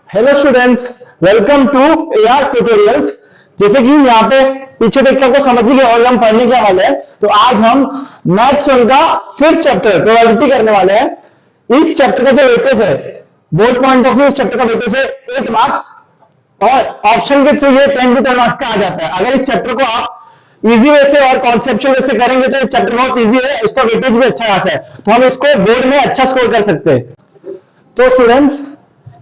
Hello students, welcome to AR tutorials. जैसे कि यहाँ पे पीछे देख के आपको समझ ही गया और हम पढ़ने क्या वाले हैं। तो आज हम मैथ्स वन का फिफ्थ चैप्टर प्रोबेबिलिटी करने वाले हैं। इस चैप्टर का जो वेटेज है, बोर्ड पॉइंट ऑफ व्यू, इस चैप्टर का वेटेज है 8 मार्क्स और ऑप्शन के थ्रू ये 10 to 10 मार्क्स का आ जाता है। अगर इस चैप्टर को आप इजी वे से और कॉन्सेप्चुअल वे से करेंगे तो चैप्टर बहुत इजी है, इसका वेटेज भी अच्छा खासा है, तो हम इसको बोर्ड में अच्छा स्कोर कर सकते हैं। तो स्टूडेंट्स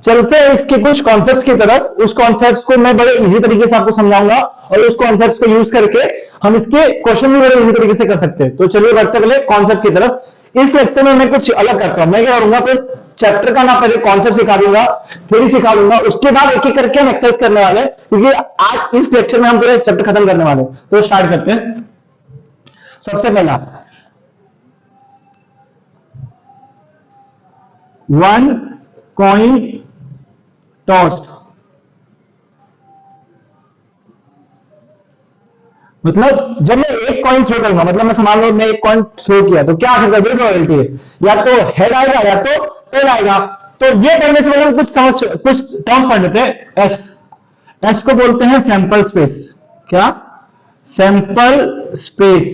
चलते हैं इसके कुछ कॉन्सेप्ट्स की तरफ। उस कॉन्सेप्ट्स को मैं बड़े इजी तरीके से आपको समझाऊंगा और उस कॉन्सेप्ट्स को यूज करके हम इसके क्वेश्चन भी बड़े इजी तरीके से कर सकते हैं। तो चलिए बढ़ते पहले कॉन्सेप्ट की तरफ। इस लेक्चर में मैं कुछ अलग करता हूं। मैं क्या करूंगा, पहले चैप्टर का ना पहले कॉन्सेप्ट सिखा दूंगा, थ्योरी सिखा दूंगा, उसके बाद एक एक करके हम एक्सरसाइज करने वाले हैं, क्योंकि आज इस लेक्चर में हम पूरे चैप्टर खत्म करने वाले हैं। तो स्टार्ट करते हैं। सबसे पहला वन कॉइन टॉस्ड, मतलब जब मैं एक कॉइन थ्रो करूंगा, मतलब मैं मान लो मैं एक कॉइन थ्रो किया तो क्या आ सकता है, प्रोबेबिलिटी है, या तो हेड आएगा या तो टेल आएगा। तो ये पढ़ने से पहले हम कुछ टर्म पढ़ लेते हैं। एस एस को बोलते हैं सैंपल स्पेस। क्या? Sample space.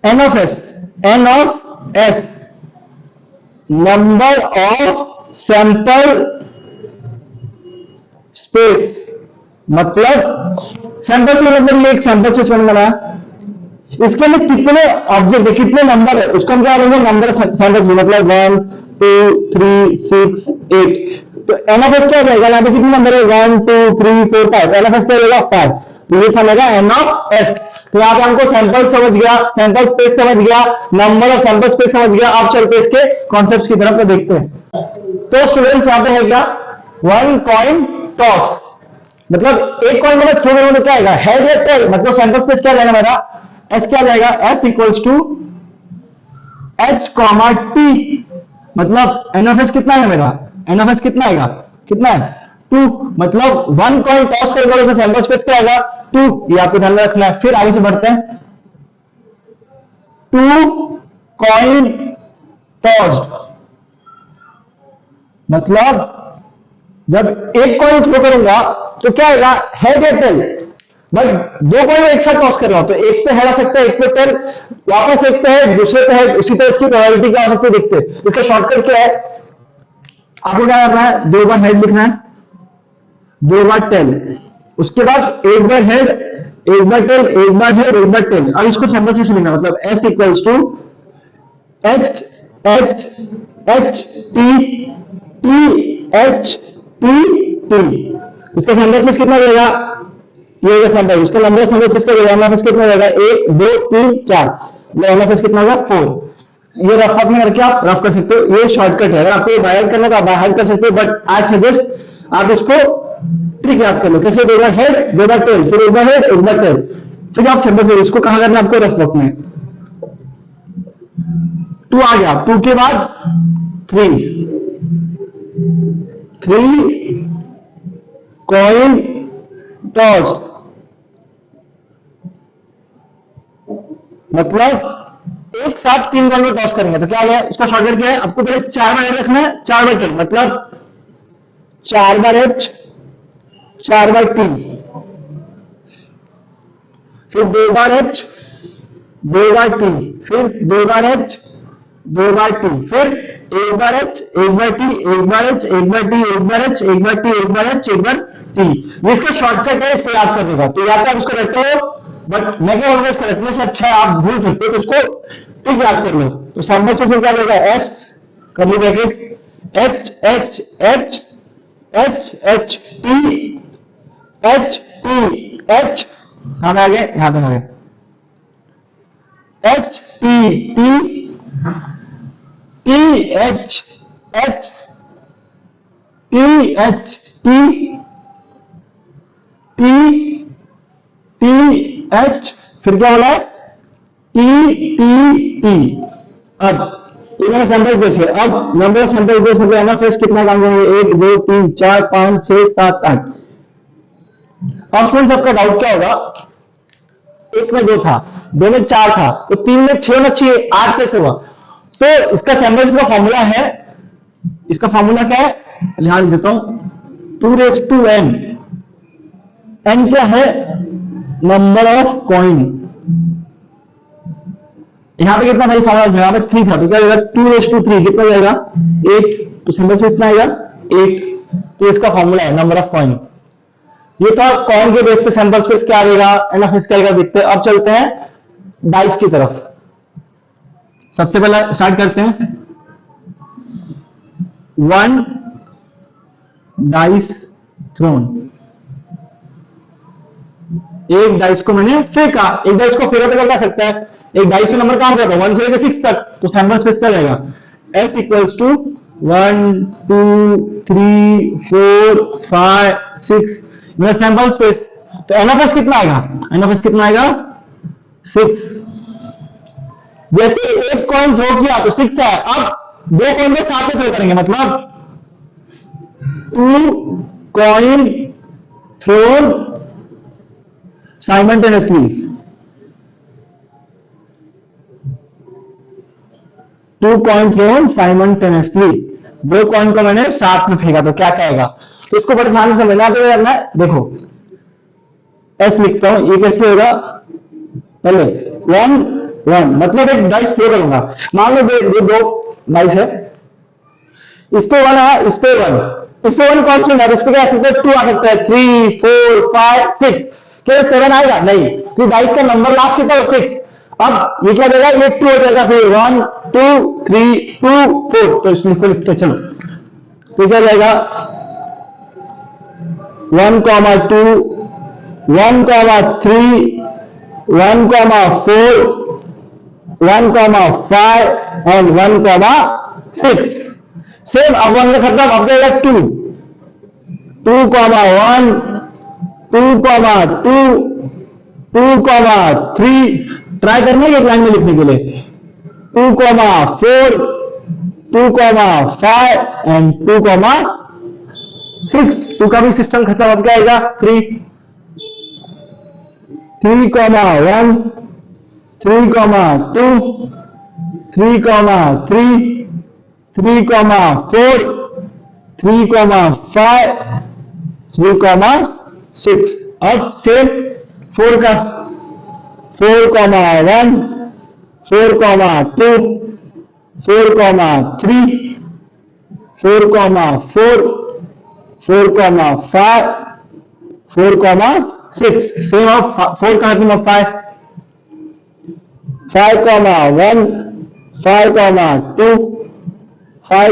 N of S number of sample space, मतलब सैंपल स्पेस मतलब ये एक सैंपल स्पेस बन रहा है, इसके लिए कितने ऑब्जेक्ट है, कितने नंबर है, उसको हम क्या करेंगे, नंबर ऑफ सैंपल स्पेस, मतलब 1 2 3 6 8। तो एन ऑफ एस क्या हो जाएगा, यहाँ पे कितने नंबर है, 1 2 3 4 5, एन ऑफ एस क्या हो जाएगा 5। तो ये था मेरा एन ऑफ एस। तो यहाँ पे हमको सैंपल समझ गया, सैंपल स्पेस समझ गया, नंबर ऑफ सैंपल स्पेस समझ गया। अब चलते इसके कॉन्सेप्ट्स की तरफ देखते हैं। तो स्टूडेंट्स यहाँ पे है क्या, वन कॉइन टॉस, मतलब एक कॉइन मतलब थ्रो करूंगा तो क्या आएगा, हेड या टेल, मतलब सैंपल स्पेस क्या जाएगा मेरा, एस क्या जाएगा, S equals to H comma T, मतलब एन ऑफ एस कितना है मेरा, एन ऑफ एस कितना आएगा, कितना है 2, मतलब वन कॉइन टॉस करेंगे तो सैंपल स्पेस क्या आएगा 2, ये आपको ध्यान में रखना है। फिर आगे से बढ़ते हैं, 2 कॉइन टॉस्ड, मतलब जब एक कॉइन थ्रो करूंगा तो क्या आएगा, हेड या टेल, बट दो कॉइन एक साथ टॉस कर रहा हूं तो एक पे हेड आ सकता है, एक पे टेल, वापस एक पे हेड दूसरे पे हेड, उसी तरह इसकी प्रोबेबिलिटी क्या हो सकती है देखते हैं। इसका शॉर्टकट क्या है, आपको क्या करना है, 2 बार हेड लिखना है, 2 बार टेल, उसके बाद एक बार हेड, एक बार टेल, एक बार हेड, एक बार टेल। अब इसको सैंपल से लिखना, मतलब S equals to H H H T T H T T. इसका सैंपल स्पेस कितना रहेगा, ये होगा सैंपल, इसका नंबर सैंपल स्पेस का एन ऑफ एस कितना रहेगा, 1 2 3 4, एन ऑफ एस कितना होगा 4। ये रफ में करके आप रफ कर सकते हो, ये शॉर्टकट है। अगर आपको बाहर करना तो आप बाहर कर सकते हो, बट आई सजेस्ट आप इसको ट्रिक याद कर लो, कैसे 2 बार हेड 2 बार टेल, फिर एक बार हेड एक बार टेल, फिर आप सैंपल स्पेस, इसको कहां करना है आपको, रफ वर्क में। 2 आ गया, 2 के बाद 3 कॉइन टॉस्ड, मतलब एक साथ 3 कॉइन को टॉस करेंगे तो क्या है, इसका शॉर्टकट क्या है, आपको पहले 4 बार रखना है, 4 बार टेल, मतलब 4 बार एच 4 बार टी, फिर 2 बार एच 2 बार टी, फिर 2 बार एच 2 बार टी, फिर एक बार एच एक बार टी, एक बार एच एक बार टी, एक बार एच एक बार टी, एक बार एच एक बार टी। इसका शॉर्टकट है, इसको याद करने का। तो या तो आप इसको रखते हो, बट मैं क्या बोलूंगा, इसको रखने से अच्छा है आप भूल सकते हो, तो इसको ठीक याद कर लो। तो सैंपल स्पेस क्या होगा, S curly bracket H H H H H T H, हाँ मैं आ गए, यहां पे आ गए, H T T T H H T H T T T H, फिर क्या बोला, टी टी टी। अब ये मेरा सैंपल स्पेस है। अब नंबर ऑफ सैंपल स्पेस मतलब एन ऑफ एस कितना काम करेंगे, 1 2 3 4 5 6 7 8। अब फ्रेंड्स आपका डाउट क्या होगा, एक में 2 था, 2 में 4 था, तो 3 में 6 होना चाहिए, 8 कैसे हुआ। तो इसका सैंपल का फॉर्मूला है इसका फॉर्मूला क्या है, ध्यान देता हूं, 2n। n क्या है, नंबर ऑफ कॉइन। यहां पे कितना भाई फॉर्मूला, यहां पे 3 था तो क्या होगा, 2 कितना जाएगा 8, तो सिंबल से कितना आएगा 8, तो इसका फॉर्मूला है नंबर ऑफ कॉइन। ये तो कॉइन के बेस पे सैंपल स्पेस क्या आएगा, एन ऑफ एस क्या आएगा देखते हैं। अब चलते हैं डाइस की तरफ। सबसे पहला स्टार्ट करते हैं, 1 डाइस थ्रोन। एक डाइस को मैंने फेंका, एक डाइस को फेंका तो क्या सकता है, एक डाइस का नंबर कहां जाता है 1 से लेकर 6 तक, तो सैंपल स्पेस क्या जाएगा, s इक्वल्स टू 1 2 3 4 5 6, मेरा सैंपल स्पेस। तो एन ऑफ एस कितना आएगा, एन ऑफ एस कितना आएगा 6। जैसे एक कॉइन थ्रो किया तो 6 है, अब दो कॉइन को साथ में थ्रो करेंगे, मतलब 2 coin thrown simultaneously, 2 coin thrown simultaneously, दो कॉइन को मैंने साथ में फेंका तो क्या कहेगा, तो इसको बड़े ध्यान से समझना तो करना है। देखो एस लिखता हूं, ये कैसे होगा, पहले 1 1 मतलब एक डाइस फ्लो करूंगा, मान लो दो डाइस है, इस पे 1 है, इस पे 1, इस पे 1 कांस्टेंट है, इस पे क्या आ सकता है 2 आ सकता है, 3 4 5 6, क्या 7 आएगा नहीं, तो डाइस का नंबर लास्ट कितना है 6। अब ये क्या देगा, ये 2 हो जाएगा, फिर 1 2 3 2 4, तो इसको लिखते चलो, तो क्या जाएगा 1 2 1 3 1 4 1 5 एंड 1 6। सेम अब 1 का खत्म, अब जाएगा 2 2 1 2 2 2 3, ट्राई करना है एक लाइन में लिखने के लिए, 2 4 2 5 एंड 2 6, 2 का भी सिस्टम खत्म, अब क्या आएगा 3 1 3 2 3 3 3 4 3 5 3 6। अब सेम 4 का 4 1 4 2 4 3 4 4 4 5 4 6, सेम अब 4 का मतलब 5 5 1 5 2 5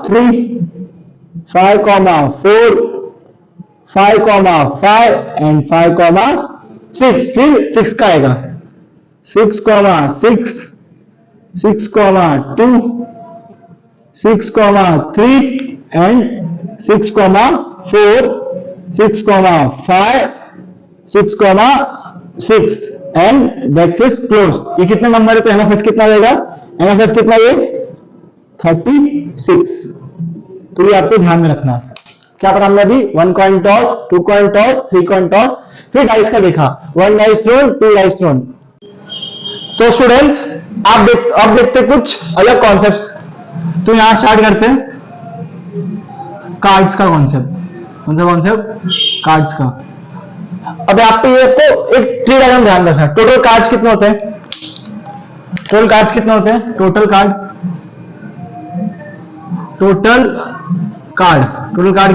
3 5 4 5 5 एंड 5 6, फिर 6 का आएगा 6 6 6 2 6 3 एंड 6 4 6 5 6 एंड ब्रैकेट क्लोज। ये कितने नंबर है, तो एन ऑफ एस कितना रहेगा, एन ऑफ एस कितना, ये 36। तो ये आपको ध्यान में रखना है। क्या पढ़ा हमने अभी, 1 coin toss, 2 coin toss, 3 coin toss, फिर डाइस का देखा, 1 डाइस थ्रोन, 2 डाइस थ्रोन। तो स्टूडेंट्स अब देखते कुछ अलग कॉन्सेप्ट्स। तो यहां स्टार्ट करते हैं कार्ड्स का कॉन्सेप्ट। कौन सा कॉन्सेप्ट, कार्ड्स का। अब आप पे ये तो एक ट्री डायग्राम ध्यान रखना, टोटल कार्ड्स कितने होते हैं, टोटल कार्ड्स कितने होते हैं, टोटल कार्ड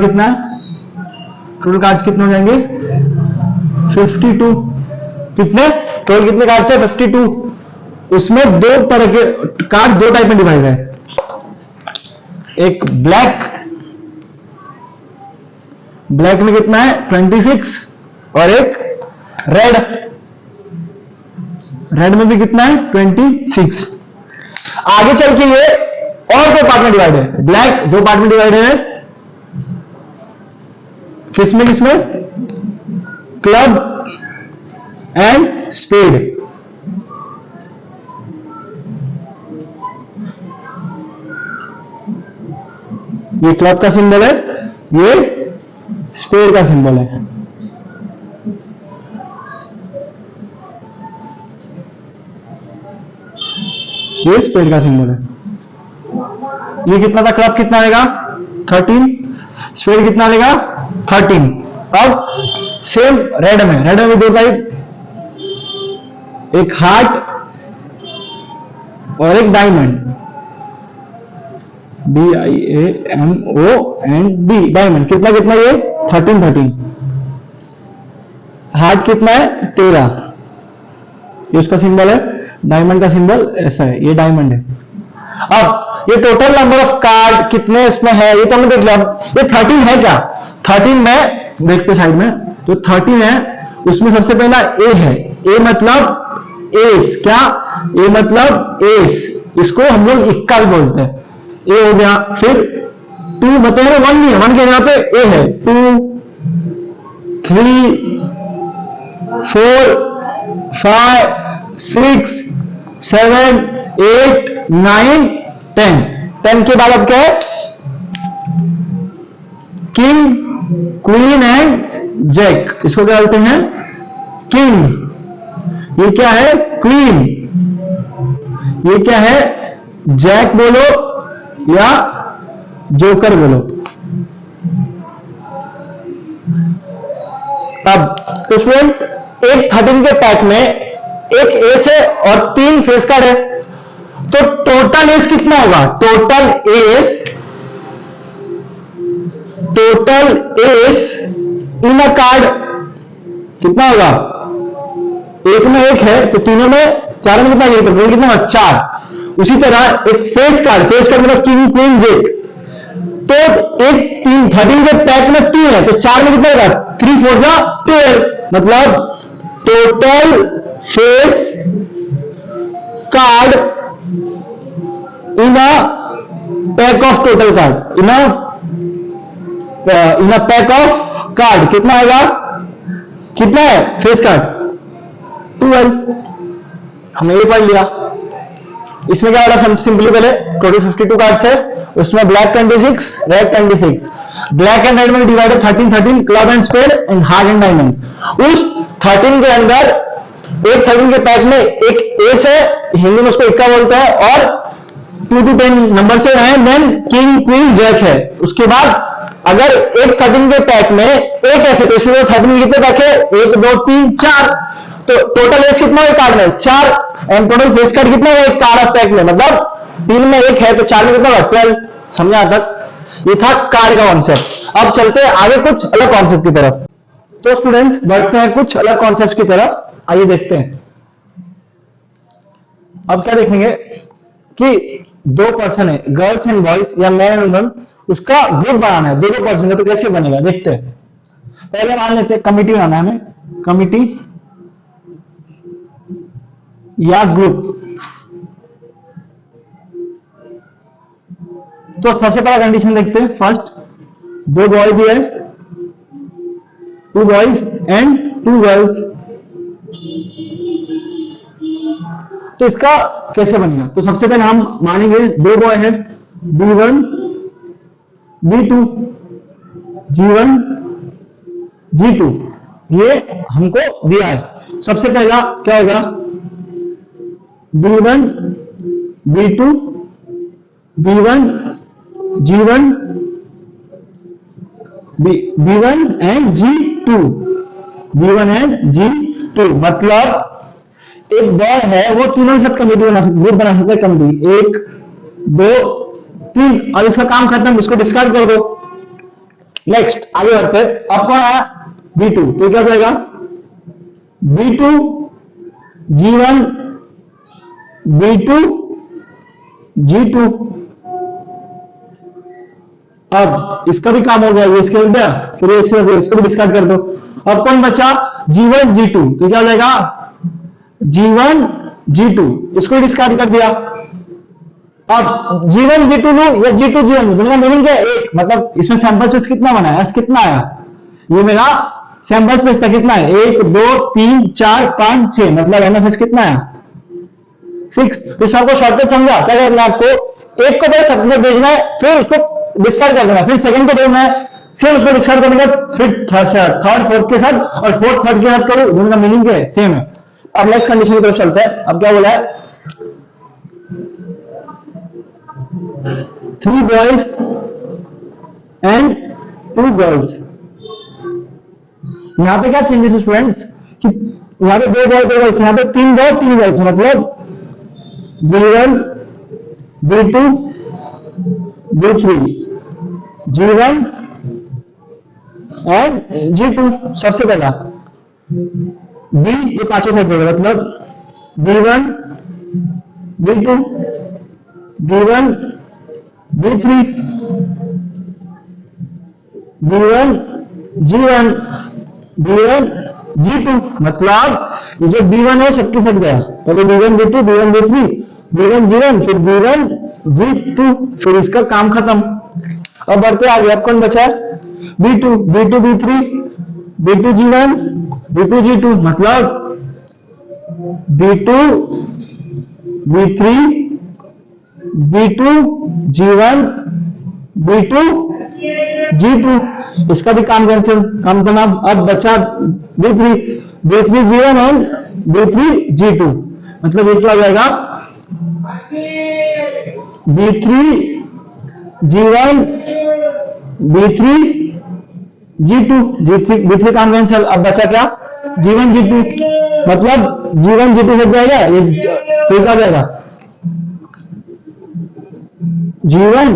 कितना है, टोटल कार्ड्स कितने हो जाएंगे 52। कितने टोटल, कितने कार्ड्स है 52। उसमें दो तरह के कार्ड, दो टाइप में डिवाइड है, एक ब्लैक में कितना है 26, और एक रेड में भी कितना है 26। आगे चल के ये और दो पार्ट में डिवाइड है, ब्लैक दो पार्ट में डिवाइड है, किसमें क्लब एंड स्पेड। ये क्लब का सिंबल है, ये स्पेड का सिंबल है। ये स्पेड का सिंबल है। ये कितना था, क्लब कितना आएगा 13, स्फीयर कितना आएगा 13। अब सेम रेड में दो टाइप, एक हार्ट और एक डायमंड, DIAMOND, डायमंड कितना कितना, ये 13, हार्ट कितना है 13, ये उसका सिंबल है, डायमंड का सिंबल ऐसा है, ये डायमंड है। अब ये टोटल नंबर ऑफ कार्ड कितने इसमें है ये तो हमने देख लिया। ये 13 है क्या, 13 में देखते साइड में, तो 13 है, उसमें सबसे पहला ए है, ए मतलब एस, क्या ए मतलब एस, इसको हम लोग इक्का भी बोलते हैं, ए हो गया। फिर 2 मतलब 1 नहीं है, 1 के यहाँ पे ए है, 2 3 4 5 6 7 8 9 10, 10 के बाद अब क्या है, किंग क्वीन एंड जैक, इसको क्या बोलते हैं किंग, ये क्या है क्वीन, ये क्या है जैक बोलो या जोकर बोलो। अब तो फ्रेंड्स एक 13 के पैक में एक एस है और 3 फेस कार्ड है, तो टोटल एस कितना होगा, टोटल एस इन अ कार्ड कितना होगा, एक में एक है तो तीनों में, चारों में कितना, कितना होगा 4। उसी तरह एक फेस कार्ड मतलब किंग क्वीन जेक, तो एक 13 के पैक में 3 है तो 4 में कितना होगा, 3 4 जा 12, मतलब total face card in a pack of total card, in a pack of card कितना आएगा, कितना है फेस कार्ड 12, हमने ये पढ़ लिया। इसमें क्या होगा, सिंपली पहले टोटल 52 कार्ड्स है, उसमें black 26 red 26, black and red में divided 13 club and spade and heart and diamond. उस 13 के अंदर एक 13 के पैक में एक एस है, हिंदी में उसको इक्का बोलते हैं, और 2 to 10 नंबर से है, देन किंग क्वीन जैक है। उसके बाद अगर एक 13 के पैक में एक ऐसे, तो इसलिए 13 के कितने पैक है, 1 2 3 4, तो टोटल एस कितना है कार्ड में 4, एंड टोटल फेस कार्ड कितना है एक कार्ड ऑफ पैक में, मतलब 3 में 1 है तो 4 में कितना होगा 12। समझा तक, ये था कार्ड का कॉन्सेप्ट। अब चलते हैं आगे कुछ अलग कॉन्सेप्ट की तरफ। तो स्टूडेंट्स बढ़ते हैं कुछ अलग कॉन्सेप्ट की तरफ, आइए देखते हैं। अब क्या देखेंगे कि 2 पर्सन है, गर्ल्स एंड बॉयज या मैन एंड वुमन, उसका ग्रुप बनाना है, 2 पर्सन है, तो कैसे बनेगा देखते हैं। पहले मान लेते हैं कमिटी बनाना है हमें, कमिटी या ग्रुप। तो सबसे पहला कंडीशन देखते हैं, फर्स्ट 2 बॉय भी है, 2 बॉयज एंड 2 गर्ल्स, तो इसका कैसे बनेगा। तो सबसे पहले हम मानेंगे 2 बॉय है, B1 B2 G1 G2, ये हमको दिया है। सबसे पहला क्या होगा, B1 B2 B1 G1 B1 and G2, B1 and G2, मतलब एक बॉय है वो तीनों के साथ कमेटी बना सकते, ग्रुप बना सकते हैं कमेटी, 1 2 3, और इसका काम खत्म, इसको डिस्कार्ड कर दो। नेक्स्ट आगे बढ़ते, अब कौन आया B2, तो क्या जाएगा B2 G1 B2 G2, अब इसका भी काम हो गया, ये इसके हो गया, फिर इसको भी डिस्कार्ड कर दो। अब कौन बचा G1 G2, तो क्या हो जाएगा G1 G2, इसको डिस्कार्ड कर दिया। अब G1 G2 लो या G2 G1, मेरा मीनिंग क्या है, एक, मतलब इसमें सैंपल स्पेस कितना बना है, कितना आया, ये मेरा सैंपल स्पेस था, कितना है 1 2 3 4 5 6, मतलब एनएफएस कितना है 6। तो सबको शॉर्टकट समझा, क्या करना है आपको, एक को पहले सबसे भेजना है, फिर उसको डिस्कार्ड कर देना, फिर सेकंड को भेजना है, फिर उसको डिस्कार्ड करने के बाद फिर थर्ड फोर्थ के साथ, और फोर्थ थर्ड के साथ करो, दोनों का मीनिंग क्या है, सेम है। अब नेक्स्ट कंडीशन की तरफ चलते हैं। अब क्या बोला है, 3 boys and 2 girls। यहां पे क्या चेंजेस है स्टूडेंट्स कि यहां पे 2 बॉय 2 गर्ल्स, यहां पे 3 बॉय 3 गर्ल्स, मतलब B1 B2 B3 G1 और G2। सबसे पहला B ये पांचों सेट होगा, मतलब B1 B2 B1 B3 B1 G1 B1 G2। मतलब ये जो B1 है सबके साथ गया, पहले B1 B2 B1 B3 B1 G1 फिर B1 G2, फिर इसका काम खत्म। अब बढ़ते आगे, अब कौन बचा है B2 B2 B3 B2 G1 B2 G2, मतलब B2 B3 B2 G1 B2 G2, इसका भी काम कैंसिल, काम करना। अब बचा B3 B3 G1 और B3 G2, मतलब ये क्या हो जाएगा B3 G1 B3 G2 B3 काम कैंसिल। अब बचा क्या G1 G2, मतलब G1 G2 हट जाएगा, ये तो क्या जाएगा G1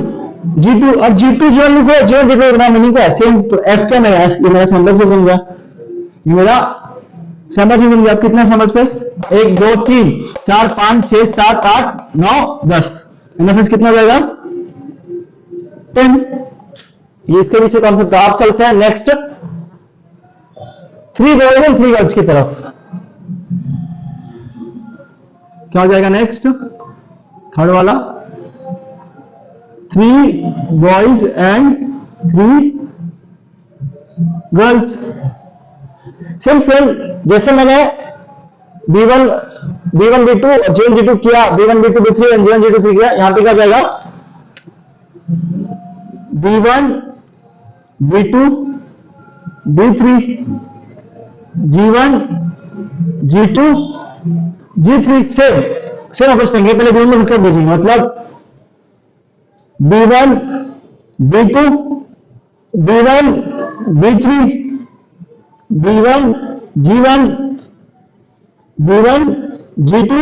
G2। अब G2 G1 लिखो, G1 G2 बना मीनिंग क्या है सेम, तो S क्या है S, ये मेरा सैंपल स्पेस बन गया, ये मेरा सैंपल स्पेस बन गया। कितना सैंपल स्पेस 1 2 3 4 5 6 7 8 9 10, एनएफएस कितना हो जाएगा 10। ये इसके पीछे कॉन्सेप्ट। आप चलते हैं नेक्स्ट 3 बॉयज एंड 3 गर्ल्स की तरफ। क्या हो जाएगा नेक्स्ट थर्ड वाला 3 बॉयज एंड 3 गर्ल्स। सिर्फ जैसे मैंने B1 B2 और G1 G2 किया, B1 B2 B3 और G1 G2 किया, यहां पे क्या जाएगा B1 B2 B3 G1 G2 G3, same approach लेंगे, पहले B1 में लिखकर भेजेंगे, मतलब B1 B2 B1 B3 B1 G1 B1 G2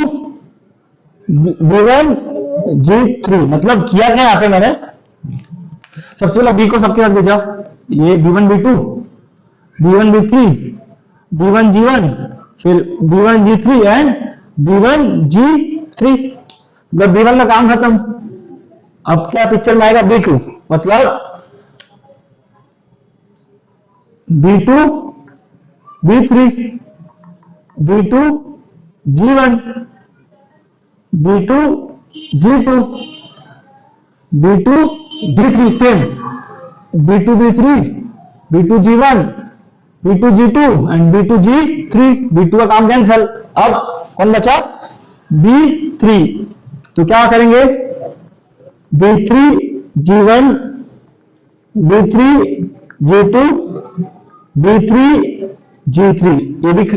B1 G3। मतलब किया क्या यहां पे मैंने, सबसे पहले B को सबके साथ भेजा, ये B1 B2 B1 B3 B1 G1 फिर B1 G3 and B1 G3, मतलब B1 का काम खत्म। अब क्या पिक्चर में आएगा B2, मतलब B2 B3 B2 G1 B2 G2 B2 G3, same B2 B3 B2 G1 B2 G2 and B2 G3, B2 का काम कैंसिल। अब कौन बचा B3, तो क्या करेंगे B3 G1 B3 G2 B3 G3,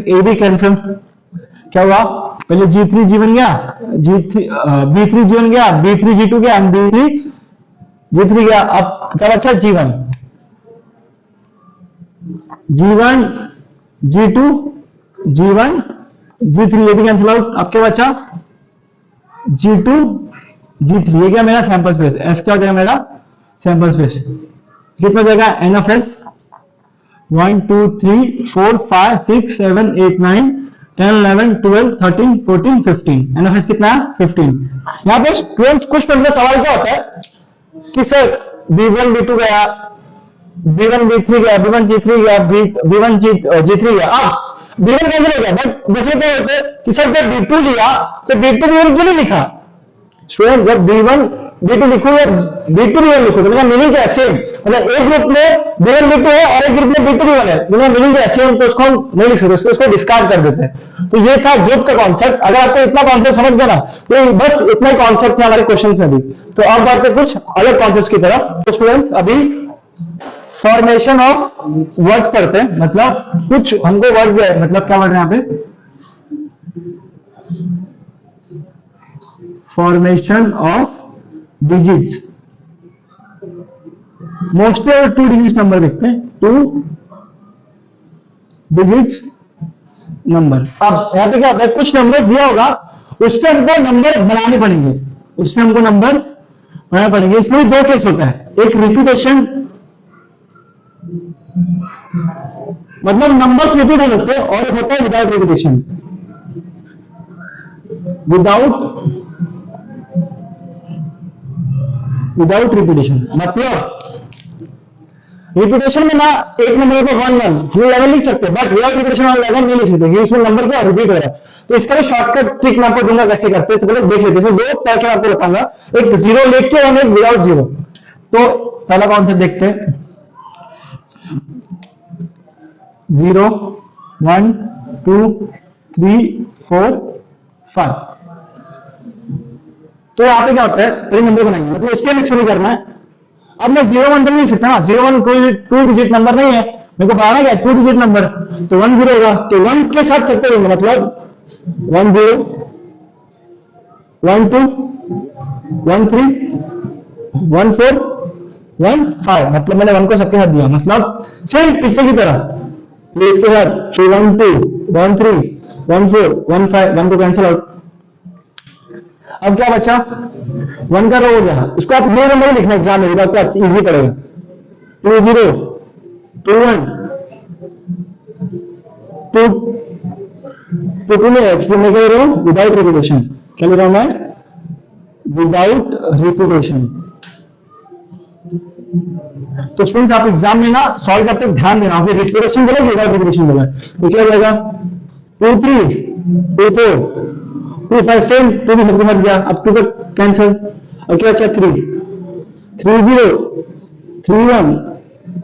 ये भी कैंसिल। क्या हुआ पहले G3 G1 गया, B3 G1 गया, B3 G2 गया, B3 G3 गया। अब क्या बचा G1 G2 G1 G3, ये भी कैंसिल आउट। अब क्या बचा G2 G3, ये क्या मेरा सैंपल स्पेस, S क्या हो जाएगा मेरा सैंपल स्पेस। कितना हो जाएगा NFS 1 2 3 4 5 6 7 8 9 10 11 12 13 14 15, NFS कितना है 15। यहाँ पे स्टूडेंट्स कुछ सवाल क्या होता है कि सर B1 B2 गया, B1 B3 गया, B1 G3 गया, B1 G3 गया। अब B1 कैंसिल हो गया, बट बचे क्या होते कि सर जब B2 लिया तो B2 B1 क्यों नहीं लिखा। स्टूडेंट जब B1 B2 लिखो या B2 B1 लिखो, तो मीनिंग क्या है सेम, मतलब एक ग्रुप में B1 B2 है और एक ग्रुप में B2 B1 है, दोनों मीनिंग क्या है सेम, तो उसको हम नहीं लिख सकते, उसको डिस्कार्ड कर देते हैं। तो ये था ग्रुप का कॉन्सेप्ट। अगर आपको इतना कॉन्सेप्ट समझ गया ना, तो बस इतना ही कॉन्सेप्ट है हमारे क्वेश्चन में भी। तो अब बात है कुछ अलग कॉन्सेप्ट की तरफ। तो स्टूडेंट्स अभी फॉर्मेशन ऑफ वर्ड्स पढ़ते हैं, मतलब कुछ हमको वर्ड्स है, मतलब क्या वर्ड है यहाँ पे फॉर्मेशन ऑफ डिजिट्स। मोस्टली और 2 डिजिट नंबर देखते हैं, 2 डिजिट्स नंबर। अब यहाँ पे क्या होता है, कुछ नंबर दिया होगा, उससे हमको नंबर बनाने पड़ेंगे, उससे हमको नंबर्स बनाने पड़ेंगे। इसमें भी 2 केस होता है, एक रिपीटेशन, मतलब नंबर्स रिपीट हो सकते हैं, और एक होता है विदाउट रिपीटेशन। विदाउट रिपीटेशन मतलब रिपीटेशन में ना एक नंबर को 1 1 हम 11 लिख सकते हैं, बट विदाउट रिपीटेशन हम 11 नहीं लिख सकते, ये उसमें नंबर क्या रिपीट हो रहा है। तो इसका शॉर्टकट ट्रिक मैं आपको दूंगा कैसे करते हैं, तो पहले देख लेते हैं। इसमें 2 तरह के आपको बताऊंगा, एक 0 लेके और एक विदाउट 0। तो पहला कॉन्सेप्ट देखते हैं, 0 1 2 3 4 5। तो यहाँ पे क्या होता है, पहले नंबर बनाएंगे, मतलब इसके लिए शुरू करना है। अब मैं 0 1 तो नहीं सकता ना, 0 1 2 डिजिट नंबर नहीं है, मेरे को बनाना क्या है 2 डिजिट नंबर, तो 1 0 होगा, तो 1 के साथ चलते रहेंगे, मतलब 1 0 1 2 1 3 1 4 1 5, मतलब मैंने 1 को सबके साथ दिया, मतलब सेम पिछले की तरह, ये इसके साथ 1 2 1 3 1 4 1 5, 1 को कैंसिल आउट। अब क्या बचा, 1 का रो हो गया, इसको आप दो नंबर लिखना एग्जाम में, आपको इजी पड़ेगा, 2 0 2 1 2 2 में मैं कह रहा हूं विदाउट रिपीटेशन, क्या लिख रहा हूं मैं, विदाउट रिपीटेशन। तो स्टूडेंट्स आप एग्जाम में ना सॉल्व करते ध्यान देना, फिर रिपीटेशन बोला विदाउट रिपीटेशन बोला, तो क्या हो जाएगा 2 3 2 4 2 5, सेम 2 भी सबको मत गया, अब 2 का कैंसिल, अब क्या अच्छा 3 3 0 3 1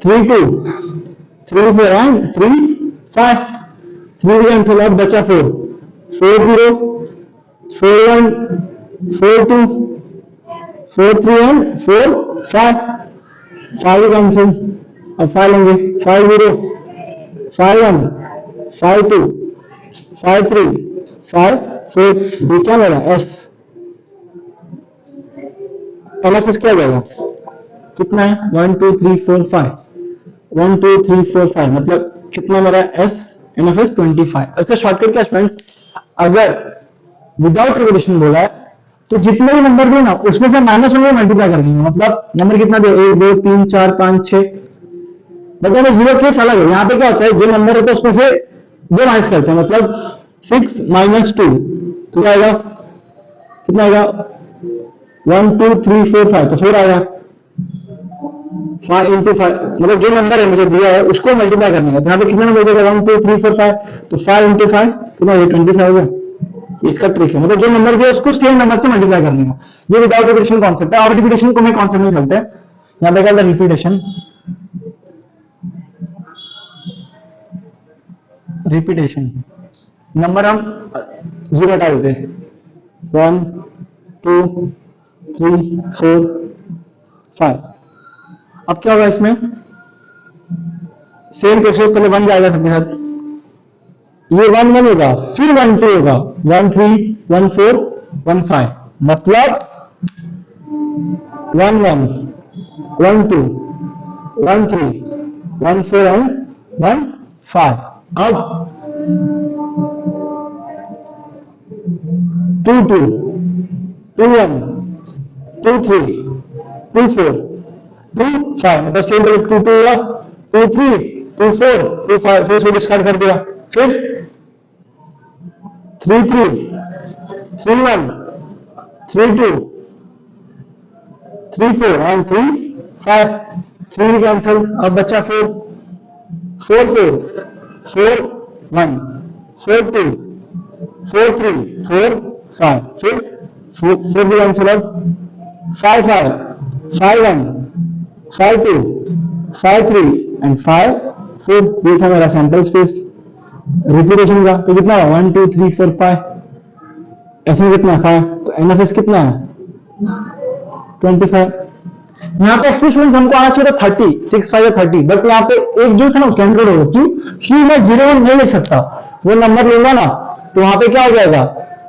3 2 3 4 एंड 3 5, 3 कैंसिल, अब बचा 4 4 0 4 1 4 2 4 3 एंड 4 5 5 कैंसिल, अब 5 लेंगे, 5 0 5 1 5 2 5 3 5 4, ये क्या मेरा एस, एस क्या जाएगा, कितना है 1 2 3 4 5, 1 2 3 4 5, मतलब कितना मेरा एस एनएफएस 25। इसका शॉर्टकट क्या फ्रेंड्स, अगर विदाउट रिपीटेशन बोला है तो जितने भी नंबर दे ना उसमें से -1 में मल्टीप्लाई कर देंगे, मतलब नंबर कितना दे 1 2 3 4 5 6, मतलब 0 केस अलग है। यहाँ पे क्या होता है, जो नंबर होता है उसमें से 2 माइनस करते हैं, मतलब 6 - 2, तो क्या आएगा, कितना आएगा 1 2 3 4 5, तो 4 आएगा, 5 × 5, मतलब जो नंबर है मुझे दिया है उसको मल्टीप्लाई करने का, तो यहाँ पे कितना नंबर बचेगा 1 2 3 4 5, तो 5 × 5 कितना हो 25 होगा। इसका ट्रिक है, मतलब जो नंबर दिया उसको सेम नंबर से मल्टीप्लाई करने का, ये विदाउट रिपीटेशन कॉन्सेप्ट है। और रिपीटेशन को मैं कॉन्सेप्ट में चलते हैं, यहाँ पे क्या होता है रिपीटेशन नंबर हम 0 हटा देते हैं, 1 2 3 4 5। अब क्या होगा इसमें, सेम प्रोसेस, पहले 1 जाएगा सबके साथ, ये 1 1 होगा, फिर 1 2 होगा, 1 3 1 4 1 5, मतलब 1 1 1 2 1 3 1 4 एंड 1 5। अब 2 2 2 1 2 3 2 4 2 5, मतलब सेम 2 2 होगा, 2 3 2 4 2 5, फिर इसको डिस्कार्ड कर दिया, फिर 3 3 3 1 3 2 3 4 एंड 3 5, 3 कैंसिल, अब बच्चा 4 4 4 4 1 4 2 4 3 4 5, फिर 4 भी कैंसिल, अब 5 5 5 1 5 2 5 3 एंड 5 4, ये था मेरा सैंपल स्पेस रिपीटेशन का। तो कितना है 1 2 3 4 5, ऐसे कितना 5, तो एनएफएस कितना है 25। यहाँ पे एक्सप्रेशन हमको आना चाहिए था 30, 6 5 30, बट यहाँ पे एक जो था ना कैंसिल होगा, क्यों मैं 0 1 नहीं ले सकता, वो नंबर लूंगा ना तो वहां पे क्या हो जाएगा,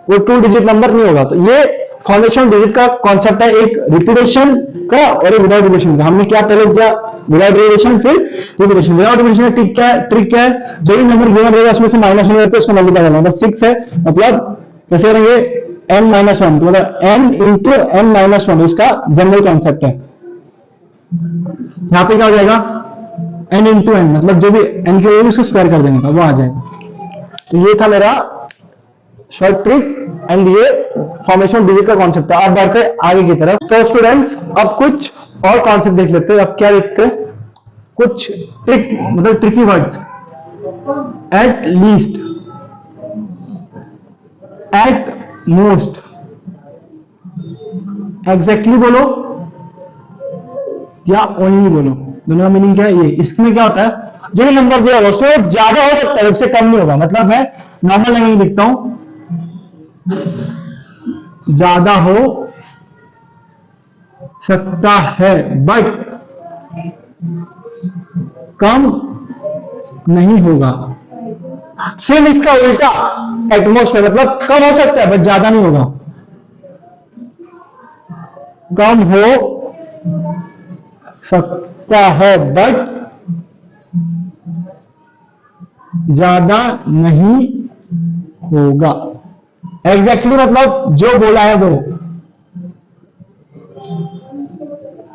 वो 2 डिजिट नंबर नहीं होगा, तो ये फॉर्मेशन डिजिट का कॉन्सेप्ट है, एक रिपीटेशन का और एक विदाउट रिपीटेशन का। हमने क्या पहले किया, विदाउट रिपीटेशन फिर रिपीटेशन। विदाउट रिपीटेशन ट्रिक क्या है, जो भी नंबर गिवन रहेगा उसमें से माइनस होने पे उसको मल्टीप्लाई करना है। बस 6 है, मतलब कैसे करेंगे, n-1 मतलब n इंटू n-1 इसका जनरल कॉन्सेप्ट है। यहाँ पे क्या हो जाएगा, n इंटू n मतलब जो भी n की वैल्यू उसको स्क्वायर कर देने का वो आ जाएगा। तो ये था मेरा शॉर्ट ट्रिक एंड ये फॉर्मेशन डिजिट का कॉन्सेप्ट है। अब बढ़ते हैं आगे की तरफ। तो स्टूडेंट्स अब कुछ और कॉन्सेप्ट देख लेते हैं। अब क्या देखते हैं, कुछ ट्रिक मतलब tricky words. At least, at most, exactly बोलो या ओनली बोलो, दोनों का मीनिंग क्या है ये। इसमें क्या होता है, जो भी नंबर दिया होगा उसमें ज्यादा हो सकता है, उससे कम नहीं होगा। मतलब मैं नॉर्मल लैंग्वेज में लिखता हूं, ज्यादा हो सकता है बट कम नहीं होगा। सेम इसका उल्टा एटमोस्ट है, मतलब कम हो सकता है बट ज्यादा नहीं होगा। कम हो सकता है बट ज्यादा नहीं होगा। एग्जैक्टली मतलब जो बोला है वो।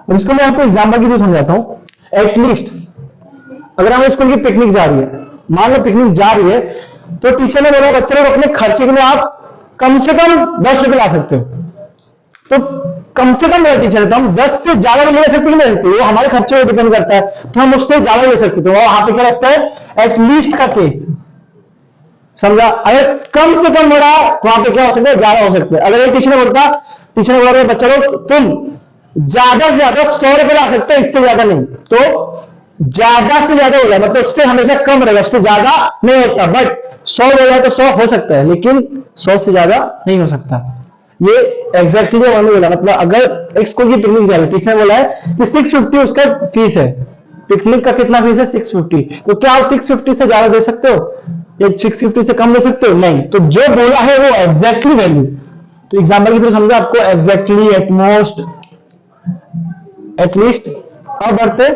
और इसको मैं आपको एग्जाम्पल की थ्रू समझाता हूं। एटलीस्ट अगर हमें स्कूल की पिकनिक जा रही है, मान लो पिकनिक जा रही है, तो टीचर ने बोला बच्चे लोग अपने खर्चे के लिए आप कम से कम 10 रुपए ला सकते हो। तो कम से कम मेरा टीचर है, तो हम 10 से ज्यादा ले सकते नहीं ले सकते, वो हमारे खर्चे पर डिपेंड करता है, तो हम उससे ज्यादा ले सकते। तो वहां पे क्या लगता है, एटलीस्ट का केस समझा। अगर कम से कम हो रहा तो वहां पे क्या हो सकता है, ज्यादा हो सकता है। अगर एक टीचर ने बोलता, टीचर ने बोला बच्चा लोग तुम ज्यादा से ज्यादा 100 रुपए ला सकते हो, इससे ज्यादा नहीं, तो ज्यादा से ज्यादा हो जाए मतलब उससे हमेशा कम रहेगा, उससे ज्यादा नहीं होता। बट 100 हो जाए तो 100 हो सकता है, लेकिन 100 से ज्यादा नहीं हो सकता। ये एग्जैक्टली मैंने बोला, मतलब अगर एक स्कूल की पिकनिक जा रही है, टीचर ने बोला है कि 650 उसका फीस है, पिकनिक का कितना फीस है 650, तो क्या आप 650 से ज्यादा दे सकते हो या 650 से कम दे सकते हो, नहीं। तो जो बोला है वो एग्जैक्टली वैल्यू। तो एग्जाम्पल की तरह समझो आपको, एग्जैक्टली, एटमोस्ट, एटलीस्ट। अब बढ़ते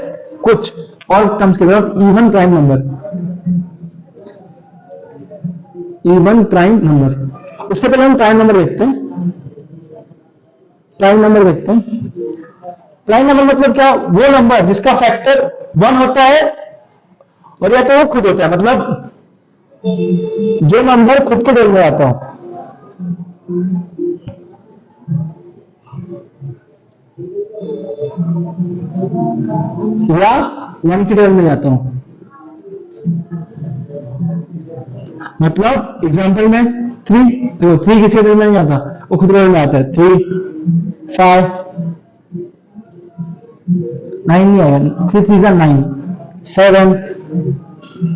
कुछ और टर्म्स की तरफ। Even prime number, even prime number. उससे पहले हम प्राइम नंबर देखते हैं। प्राइम नंबर देखते हैं। प्राइम नंबर मतलब क्या, वो नंबर जिसका फैक्टर 1 होता है और या तो वो खुद होता है, मतलब जो नंबर खुद के टेबल में आता हो। या 1 की टेबल में जाता हूं, मतलब एग्जांपल में 3, तो 3 किसी टेबल में नहीं आता, वो खुद टेबल में आता है। 3, 5, 9 नहीं आएगा, 3 3 9, 7,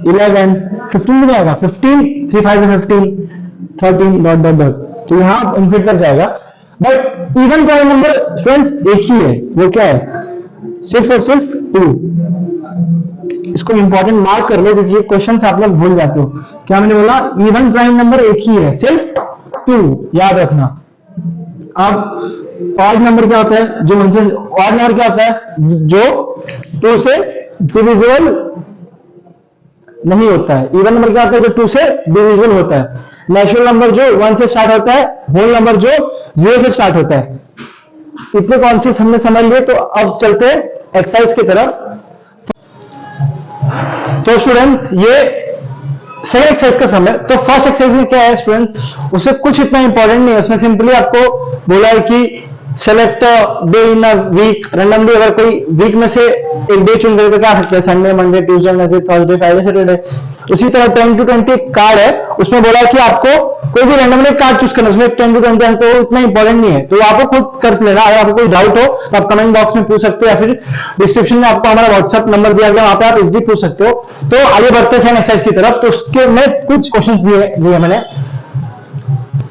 11, 15 नहीं आएगा, 15, 3 5 15, 13 डॉट डॉट डॉट, तो यहां इंफिनिट तक जाएगा। But even prime number friends एक ही है, वो क्या है, सिर्फ और सिर्फ 2। इसको इंपॉर्टेंट मार्क कर लो क्योंकि ये क्वेश्चन आप लोग भूल जाते हो। क्या मैंने बोला, इवन प्राइम नंबर एक ही है, सिर्फ 2, याद रखना। अब ऑड नंबर क्या होता है, जो उनसे ऑड नंबर क्या होता है, जो 2 से डिविजिबल नहीं होता है। इवन नंबर क्या होता है, जो 2 से डिविजिबल होता है। नेचुरल नंबर जो 1 से स्टार्ट होता है, होल नंबर जो 0 से स्टार्ट होता है। इतने कॉन्सेप्ट हमने समझ लिए, तो अब चलते हैं एक्सरसाइज की तरफ। तो स्टूडेंट्स ये सेकंड एक्सरसाइज का समय। तो फर्स्ट एक्सरसाइज में क्या है स्टूडेंट, उसमें कुछ इतना इंपॉर्टेंट नहीं है, उसमें सिंपली आपको बोला है कि select day in a week, randomly अगर कोई वीक में से एक डे चुन करके क्या सकते हैं, Sunday, Monday, Tuesday, Wednesday, Thursday, Friday, Saturday. उसी तरह 10 to 20 कार्ड है, उसमें बोला है कि आपको कोई भी रैंडमली कार्ड चूज करना, उसमें 10 to 20 है, तो इतना इंपॉर्टेंट नहीं है, तो आपको खुद कर लेना। अगर आपको कोई डाउट हो तो आप कमेंट बॉक्स में पूछ सकते हो, या फिर डिस्क्रिप्शन में आपको हमारा व्हाट्सएप नंबर दिया गया, वहां पे आप इजीली पूछ सकते हो। तो आगे बढ़ते हैं एक्सरसाइज की तरफ। तो उसके में कुछ क्वेश्चन दिए मैंने।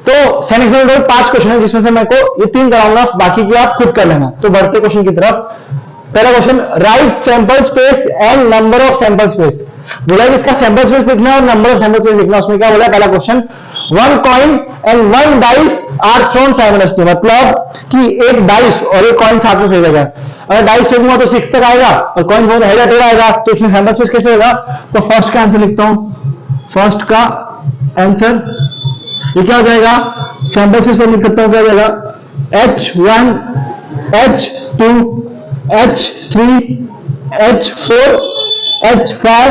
तो सेकंड एक्सरसाइज में 5 क्वेश्चन है, जिसमें से मेरे को ये 3 कराऊंगा, बाकी की आप खुद कर लेना। तो बढ़ते क्वेश्चन की तरफ। पहला question, right sample space and number of sample space. बोला कि इसका सैंपल स्पेस लिखना है और नंबर ऑफ सैंपल स्पेस लिखना। उसमें क्या बोला पहला question, one coin and one dice are thrown simultaneously, मतलब कि एक डाइस और एक कॉइन साथ में फेंका जाए। अगर डाइस फेंकूंगा तो 6 तक आएगा और कॉइन फोन हेड टेढ़ा आएगा, तो इसमें सैंपल स्पेस कैसे होगा? तो फर्स्ट का आंसर लिखता हूं, फर्स्ट का आंसर ये क्या हो जाएगा, सैंपल स्पेस पर लिख सकता हूं, क्या हो जाएगा H1 H2 H3 H4 H5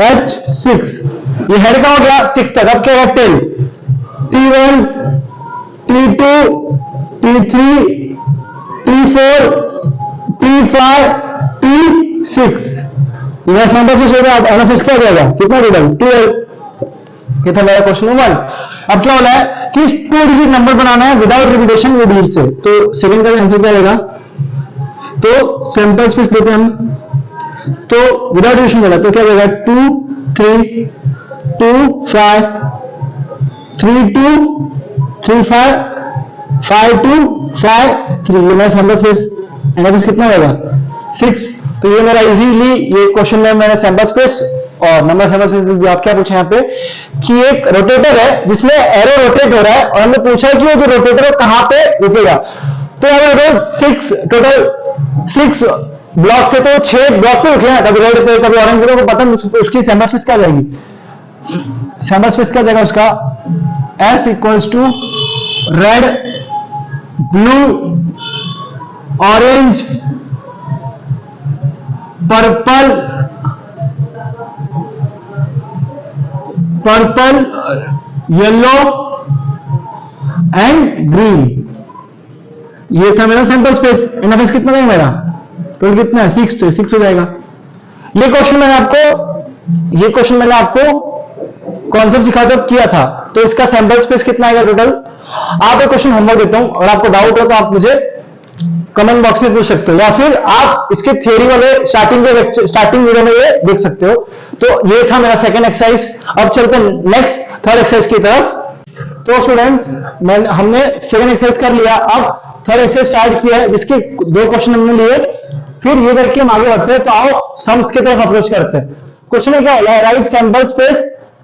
H6, ये हेड का हो गया 6 तक। अब क्या होगा tell, T1 T2 T3 T4 T5 T6, यह सैंपल स्पेस होगा। अब एनएफएस क्या हो जाएगा, कितना टोटल 12। ये था मेरा क्वेश्चन नंबर 1। अब क्या बोला है कि 2 डिजिट नंबर बनाना है विदाउट रिपीटेशन वो डिजिट से, तो सेकंड का आंसर क्या रहेगा, तो सैंपल स्पेस लेते हैं हम, तो विदाउट रिपीटेशन बोला तो क्या रहेगा 2 3 2 5 3 2 3 5 5 2 5 3, ये मेरा सैंपल स्पेस एनएफएस कितना होगा 6। तो ये मेरा इजीली ये क्वेश्चन में मैंने सैंपल स्पेस और नंबर सैंपल स्पेस लिख दिया। आप क्या पूछे यहाँ पे कि एक रोटेटर है जिसमें एरो रोटेट हो रहा है और हमने पूछा है कि वो जो रोटेटर है कहां पे रुकेगा। तो अगर 6 ब्लॉक से तो 6 ब्लॉक पे रुके ना, कभी रेड पे कभी ऑरेंज पे, पता नहीं उसकी सैंपल स्पेस क्या जाएगी, सैंपल स्पेस क्या जाएगा उसका S equals to red blue orange purple purple yellow and green, ये था मेरा सैंपल स्पेस। एनएफएस कितना है मेरा, तो कितना है 6, तो 6 हो जाएगा। ये क्वेश्चन मैंने आपको कॉन्सेप्ट सिखा जब किया था, तो इसका सैंपल स्पेस कितना आएगा टोटल। आप एक क्वेश्चन होमवर्क देता हूं और आपको डाउट हो तो आप मुझे कमेंट बॉक्स में पूछ सकते हो, या फिर आप इसके थ्योरी वाले स्टार्टिंग वीडियो में ये देख सकते हो। तो ये था मेरा सेकंड एक्सरसाइज। अब चलते हैं नेक्स्ट थर्ड एक्सरसाइज की तरफ। तो स्टूडेंट्स हमने सेकंड एक्सरसाइज कर लिया, अब थर्ड एक्सरसाइज स्टार्ट किया है जिसके 2 क्वेश्चन हमने लिए, फिर ये करके हम आगे बढ़ते हैं। तो आओ सम्स की तरफ अप्रोच करते हैं। क्वेश्चन में क्या बोला है, right sample space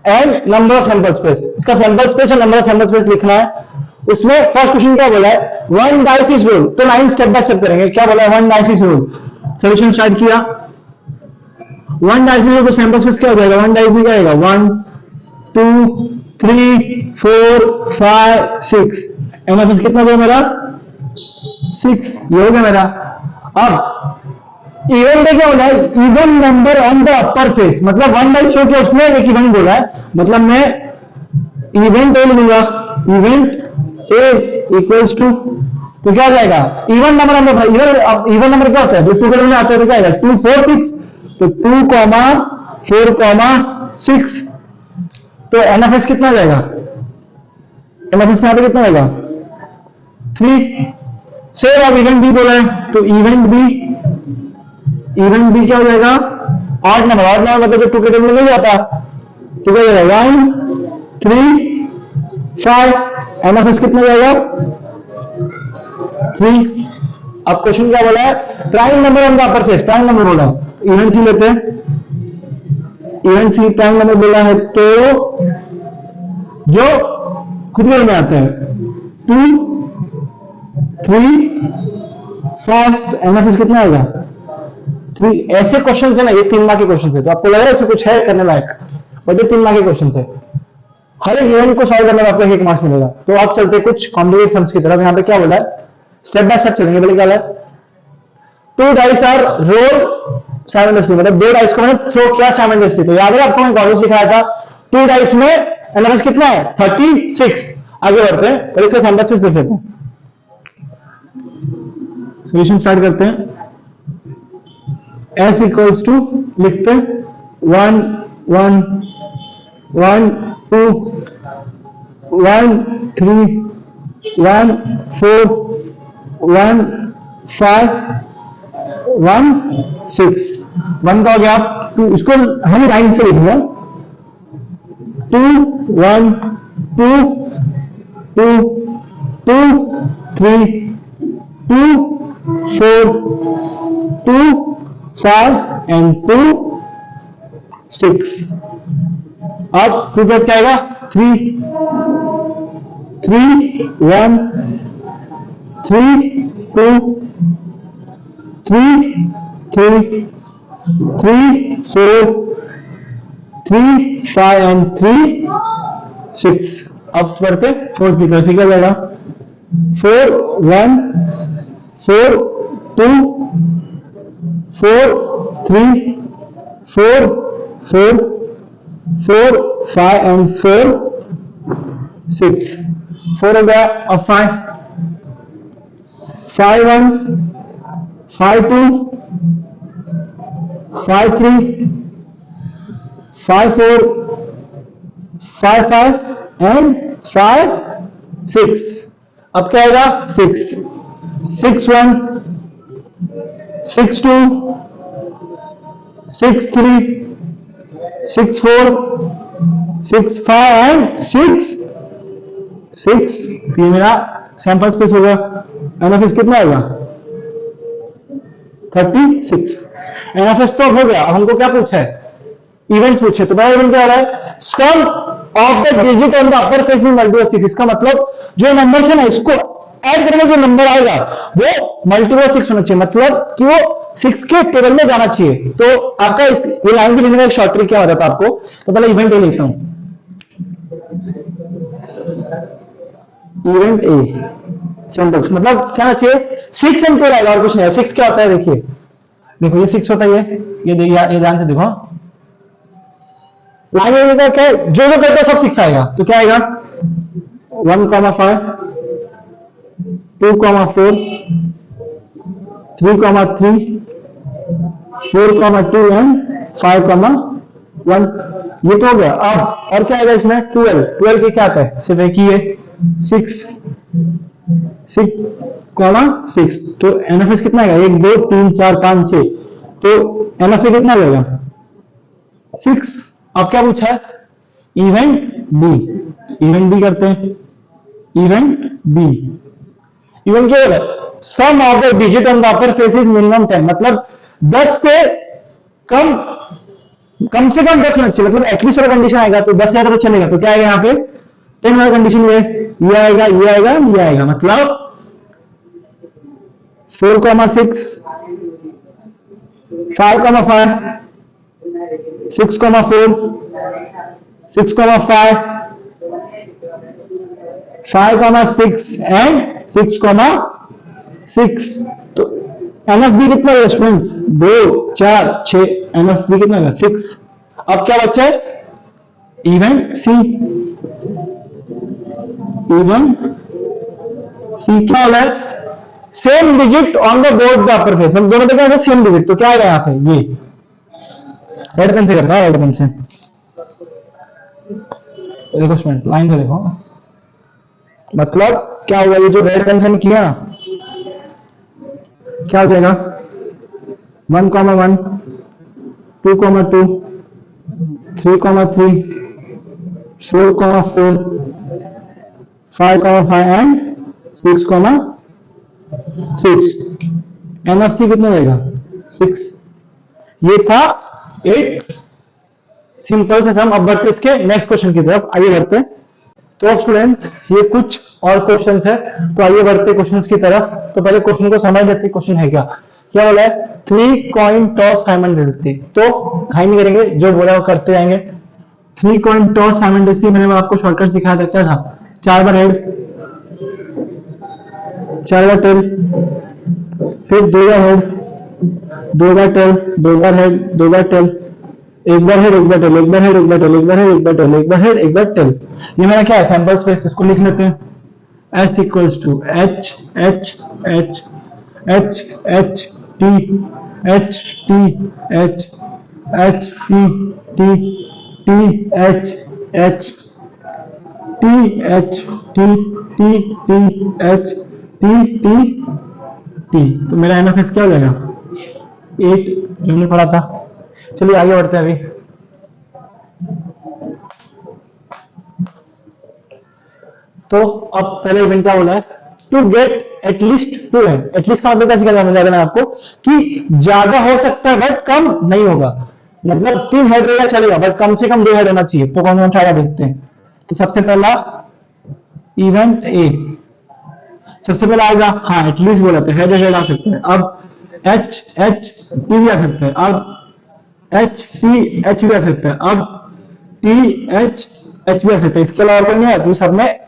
and number of sample space. इसका सैंपल स्पेस और नंबर ऑफ सैंपल स्पेस लिखना है। उसमें फर्स्ट क्वेश्चन क्या बोला है, 1 डाइस इज रोल, तो 9 स्टेप बाय स्टेप करेंगे। क्या बोला है 1 dice is roll, solution start किया। 1 डाइस इज रोल, तो सैंपल स्पेस क्या हो जाएगा, 1 डाइस में क्या आएगा 1 2 3 4 5 6, एनएफएस कितना हो मेरा 6, ये हो गया मेरा। अब इवन में क्या बोला है, even number on the upper face, मतलब 1 डाइस शो किया उसमें एक इवन बोला है, मतलब मैं इवेंट ए लूंगा, इवेंट ए इक्वल्स टू, तो क्या जाएगा इवन नंबर इवन नंबर क्या होता है, जो 2 के में आता है तो क्या आएगा 2 4 6, तो 2 4 6, तो एनएफएस कितना जाएगा, एनएफएस यहाँ पे कितना आएगा 3। सेम अब इवेंट बी बोला है, तो इवेंट बी क्या हो जाएगा ऑड नंबर मतलब जो 2 के टेबल में नहीं जाता, तो क्या जाएगा 1 3 5, एनएफएस कितना जाएगा 3। अब क्वेश्चन क्या बोला है, prime number on the upper face, prime number बोला है, तो इवेंट सी लेते हैं। इवेंट सी प्राइम नंबर बोला है, तो जो खुद में आते हैं 2 3 5, तो एनएफएस कितना आएगा 3। ऐसे क्वेश्चन है ना, ये 3 मार्क के क्वेश्चन है, तो आपको लग रहा है इसमें कुछ है करने लायक, बट ये 3 मार्क के क्वेश्चन है। हर एक इवेंट को सॉल्व करने में आपको 1 मार्क्स मिलेगा। तो आप चलते कुछ कॉम्प्लिकेटेड सम्स की तरफ। यहाँ पे क्या बोला है, स्टेप बाय स्टेप चलेंगे। बोले क्या है 2 डाइस आर रोल साइमल्टेनियसली, मतलब 2 डाइस को मैंने थ्रो किया साइमल्टेनियसली। तो याद है आपको मैं कॉन्सेप्ट सिखाया था, 2 डाइस में एनएफएस कितना है 36। आगे बढ़ते हैं, पहले इसका सैंपल स्पेस देख लेते हैं। सॉल्यूशन स्टार्ट करते हैं। S इक्वल्स टू लिखते हैं 1 1 1 2 1 3 1 4 1 5 1 6, 1 का हो गया 2, इसको हम लाइन से लिखेंगे 2 1 2 2 2 3 2 4 2 5 and 2 6। अब 2 के बाद क्या आएगा? 3 3 1 3 2 3 3 3 4 3 5 and 3 6। अब बढ़ते 4 की तरफ, क्या जाएगा? 4 1 4 2 4 3 4 4 4 5 and 4 6। 4 हो गया। अब 5 5 1 5 2 5 3 5 4 5 5 and 5 6। अब क्या आएगा? 6 6 1 6 2 6 3 6 4 6 5 and 6 6। तो ये मेरा सैंपल स्पेस होगा। एनएफएस कितना आएगा? 36। एनएफएस तो हो गया। हमको क्या पूछा है? इवेंट्स पूछे। तो पहला इवेंट क्या आ रहा है? Sum of the digit on the upper face in multiple 6। इसका मतलब जो नंबर है ना, इसको ऐड करके जो नंबर आएगा वो मल्टीपल 6 होना चाहिए, मतलब कि वो 6 के टेबल में जाना चाहिए। तो आपका ये लाइन से लिखने का एक शॉर्ट ट्रिक क्या हो जाता है आपको? तो पहले इवेंट ए लिखता हूं। इवेंट ए सिंबल्स मतलब क्या चाहिए? 6 एंड 4 आएगा और कुछ नहीं। 6 क्या होता है? देखिए देखो, ये 6 होता है। ये ध्यान से देखो। लाइन का क्या जो जो करता है सब 6 आएगा। तो क्या आएगा? 1 5 2 4 3 3 4 2 एंड 5 1। ये तो हो गया। अब और क्या आएगा इसमें? 12 12 के क्या आता है? सिर्फ एक ही है, 6 6 6। तो एनएफएस कितना आएगा? 1 2 3 4 5 6। तो एनएफए कितना आएगा? 6। अब क्या पूछा है? Event B. इवेंट बी करते हैं। इवेंट बी इवेंट क्या है? Sum of the digit on the upper face is minimum 10। मतलब 10 से कम से कम 10 होना चाहिए। मतलब एटलीस्ट वाला कंडीशन आएगा तो 10 ज्यादा तो चलेगा। तो क्या आएगा यहाँ पे? 10 वाला कंडीशन में ये आएगा, ये आएगा, ये आएगा। मतलब 4 6 5 5 6 4 6 5 5 6 एंड 6 6। तो एनएफबी कितना है स्टूडेंट्स? 2 4 6। एनएफबी कितना है? 6। अब क्या बचा है? इवेंट सी। इवेंट सी क्या वाला है? Same digit on the board the upper face. हम दोनों देखा सेम डिजिट। तो क्या आएगा यहाँ पे? ये रेड पेन से करता है, रेड पेन से देखो स्टूडेंट, लाइन से देखो। मतलब क्या होगा? ये जो रेड पेन से किया क्या हो जाएगा? 1 1 2 2 3 3 4 4 5 5 एंड 6 6। एनएफसी कितना रहेगा? 6। ये था 8 सिंपल से सम। अब बढ़ते इसके नेक्स्ट क्वेश्चन की तरफ। आइए बढ़ते। तो स्टूडेंट्स ये कुछ और क्वेश्चंस है, तो आइए बढ़ते क्वेश्चंस की तरफ। तो पहले क्वेश्चन को समझ लेते। क्वेश्चन है क्या बोला है? 3 कॉइन टॉस साइमल्टेनियसली। तो घाई नहीं करेंगे, जो बोला वो करते जाएंगे। 3 कॉइन टॉस साइमल्टेनियसली मैंने आपको शॉर्टकट सिखाया था। क्या था? 4 बार हेड, 4 बार टेल, फिर 2 बार हेड, 2 बार टेल, 2 बार हेड, 2 बार टेल, 1 बार हेड, 1 बार टेल, 1 बार हेड, 1 बार टेल, 1 बार हेड, 1 बार टेल, 1 बार हेड, 1 बार टेल। ये मेरा क्या है? Sample space. इसको लिख लेते हैं। S equals to H H H H H T H T H H T T T H H T H T T T H T T T। तो मेरा एनएफएस क्या हो जाएगा? 8 जो हमने पढ़ा था। चलिए आगे बढ़ते हैं अभी। तो अब पहले इवेंट क्या बोला है? टू गेट एटलीस्ट 2 है। एटलीस्ट का मतलब कैसे समझ आएगा आपको कि ज्यादा हो सकता है बट कम नहीं होगा। मतलब 3 हेड रहेगा चलेगा, बट कम से कम 2 हेड होना चाहिए। तो कौन कौन सा आएगा देखते हैं। तो सबसे पहला इवेंट ए, सबसे पहले आएगा, हाँ एटलीस्ट बोला था हेड हेड आ सकते हैं। अब एच एच टी भी आ सकता है, अब एच टी एच भी आ सकता है, अब टी एच एच भी आ सकता है। इसके अलावा कोई नहीं है, तो सब में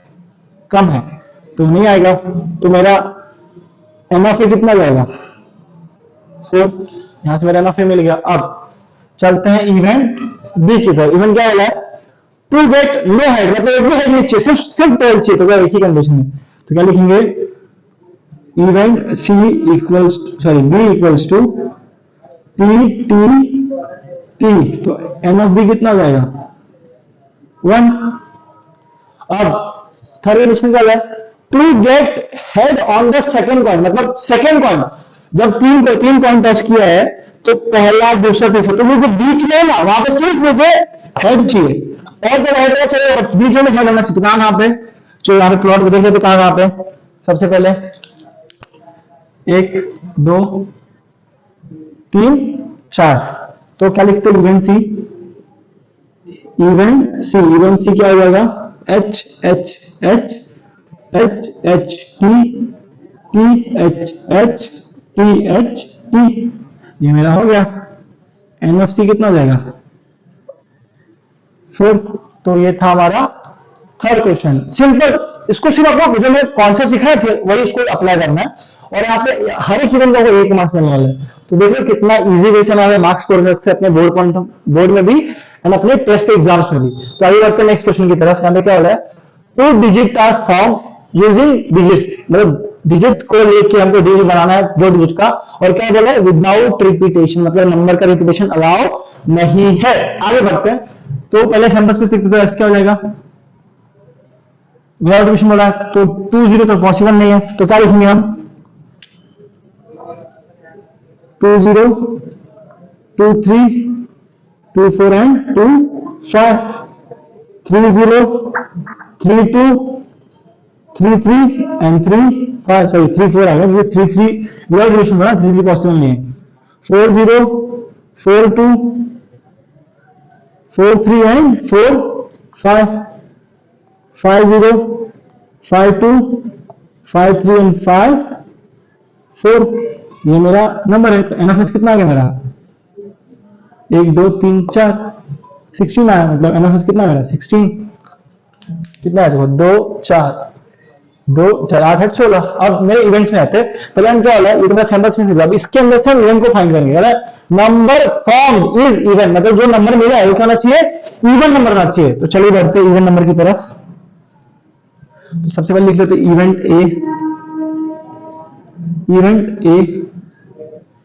कम है तो नहीं आएगा। तो मेरा एन ऑफ ए कितना जाएगा 4, यहां से मेरा एन ऑफ ए मिल गया। अब चलते हैं इवेंट बी की तरफ। इवेंट क्या है, टू गेट नो हेड, मतलब एक भी हेड नहीं चाहिए, सिर्फ टेल चाहिए। तो क्या एक ही कंडीशन है, तो क्या लिखेंगे event C equals sorry B equals to T T T, तो एन ऑफ बी कितना हो जाएगा 1। अब थर्ड कंडीशन क्या है, to get head on the second coin, मतलब सेकंड कॉइन जब तीन कॉइन टच किया है तो पहला दूसरा तीसरा, तो वो जो बीच में है ना वहां पे सिर्फ मुझे हेड चाहिए, और जब हेड चलेगा बीच में हेड होना चाहिए। तो कहां पे, जो यहाँ पे प्लॉट को देखे तो कहां पे, सबसे पहले 1 2 3 4, तो क्या लिखते हैं इवेंट सी, इवेंट सी क्या हो जाएगा H H H H H T T H H T H T, ये मेरा हो गया। एन एफ सी कितना हो जाएगा 4। तो ये था हमारा थर्ड क्वेश्चन, सिंपल। इसको सिर्फ आपको जो मैंने कॉन्सेप्ट सिखाए थे वही इसको अप्लाई करना है, और यहाँ पे हर एक इवेंट को 1 मार्क्स मिलने वाला है। तो देखो कितना इजी वे से हमारे मार्क्स स्कोर कर सकते अपने बोर्ड में भी एंड अपने टेस्ट एग्जाम्स में भी। तो आइए बढ़ते हैं नेक्स्ट क्वेश्चन की तरफ। यहाँ पे क्या हो रहा है, 2 digit are form using digits, मतलब डिजिट्स को लेके हमको डिजिट बनाना है 2 डिजिट का, और क्या बोला है विदाउट रिपीटेशन, मतलब नंबर का रिपीटेशन अलाउ नहीं है। आगे बढ़ते हैं, तो पहले सैंपल स्पेस लिखते थे, क्या हो जाएगा विदाउट रिपीटेशन बोला है, तो 2 0 तो पॉसिबल नहीं है, तो क्या लिखेंगे हम 2 0 2 3 2 4 एंड 2 5 3 0 3 2 3 3 एंड 3 5 सॉरी 3 4 आ गया, मुझे 3 3 विदाउट रिपीटेशन बोला, 3 3 पॉसिबल नहीं है। 4 0 4 2 4 3 एंड 4 5 5 0 5 2 5 3 एंड 5 4, ये मेरा नंबर है। तो एन ऑफ एस कितना आ गया मेरा 1 2 3 4 16 आया, मतलब एन ऑफ एस कितना मेरा 16 कितना है देखो 2 4 2 4 8 8 16। अब मेरे इवेंट्स में आते हैं, पहले हम क्या वाला है, ये तो मेरा सैंपल स्पेस है, अब इसके अंदर से हम इवेंट को फाइंड करेंगे। नंबर फॉर्म इज इवन, मतलब जो नंबर मिला है वो क्या होना चाहिए इवन नंबर होना चाहिए। तो चलिए बढ़ते इवन नंबर की तरफ। तो सबसे पहले लिख लेते इवेंट ए,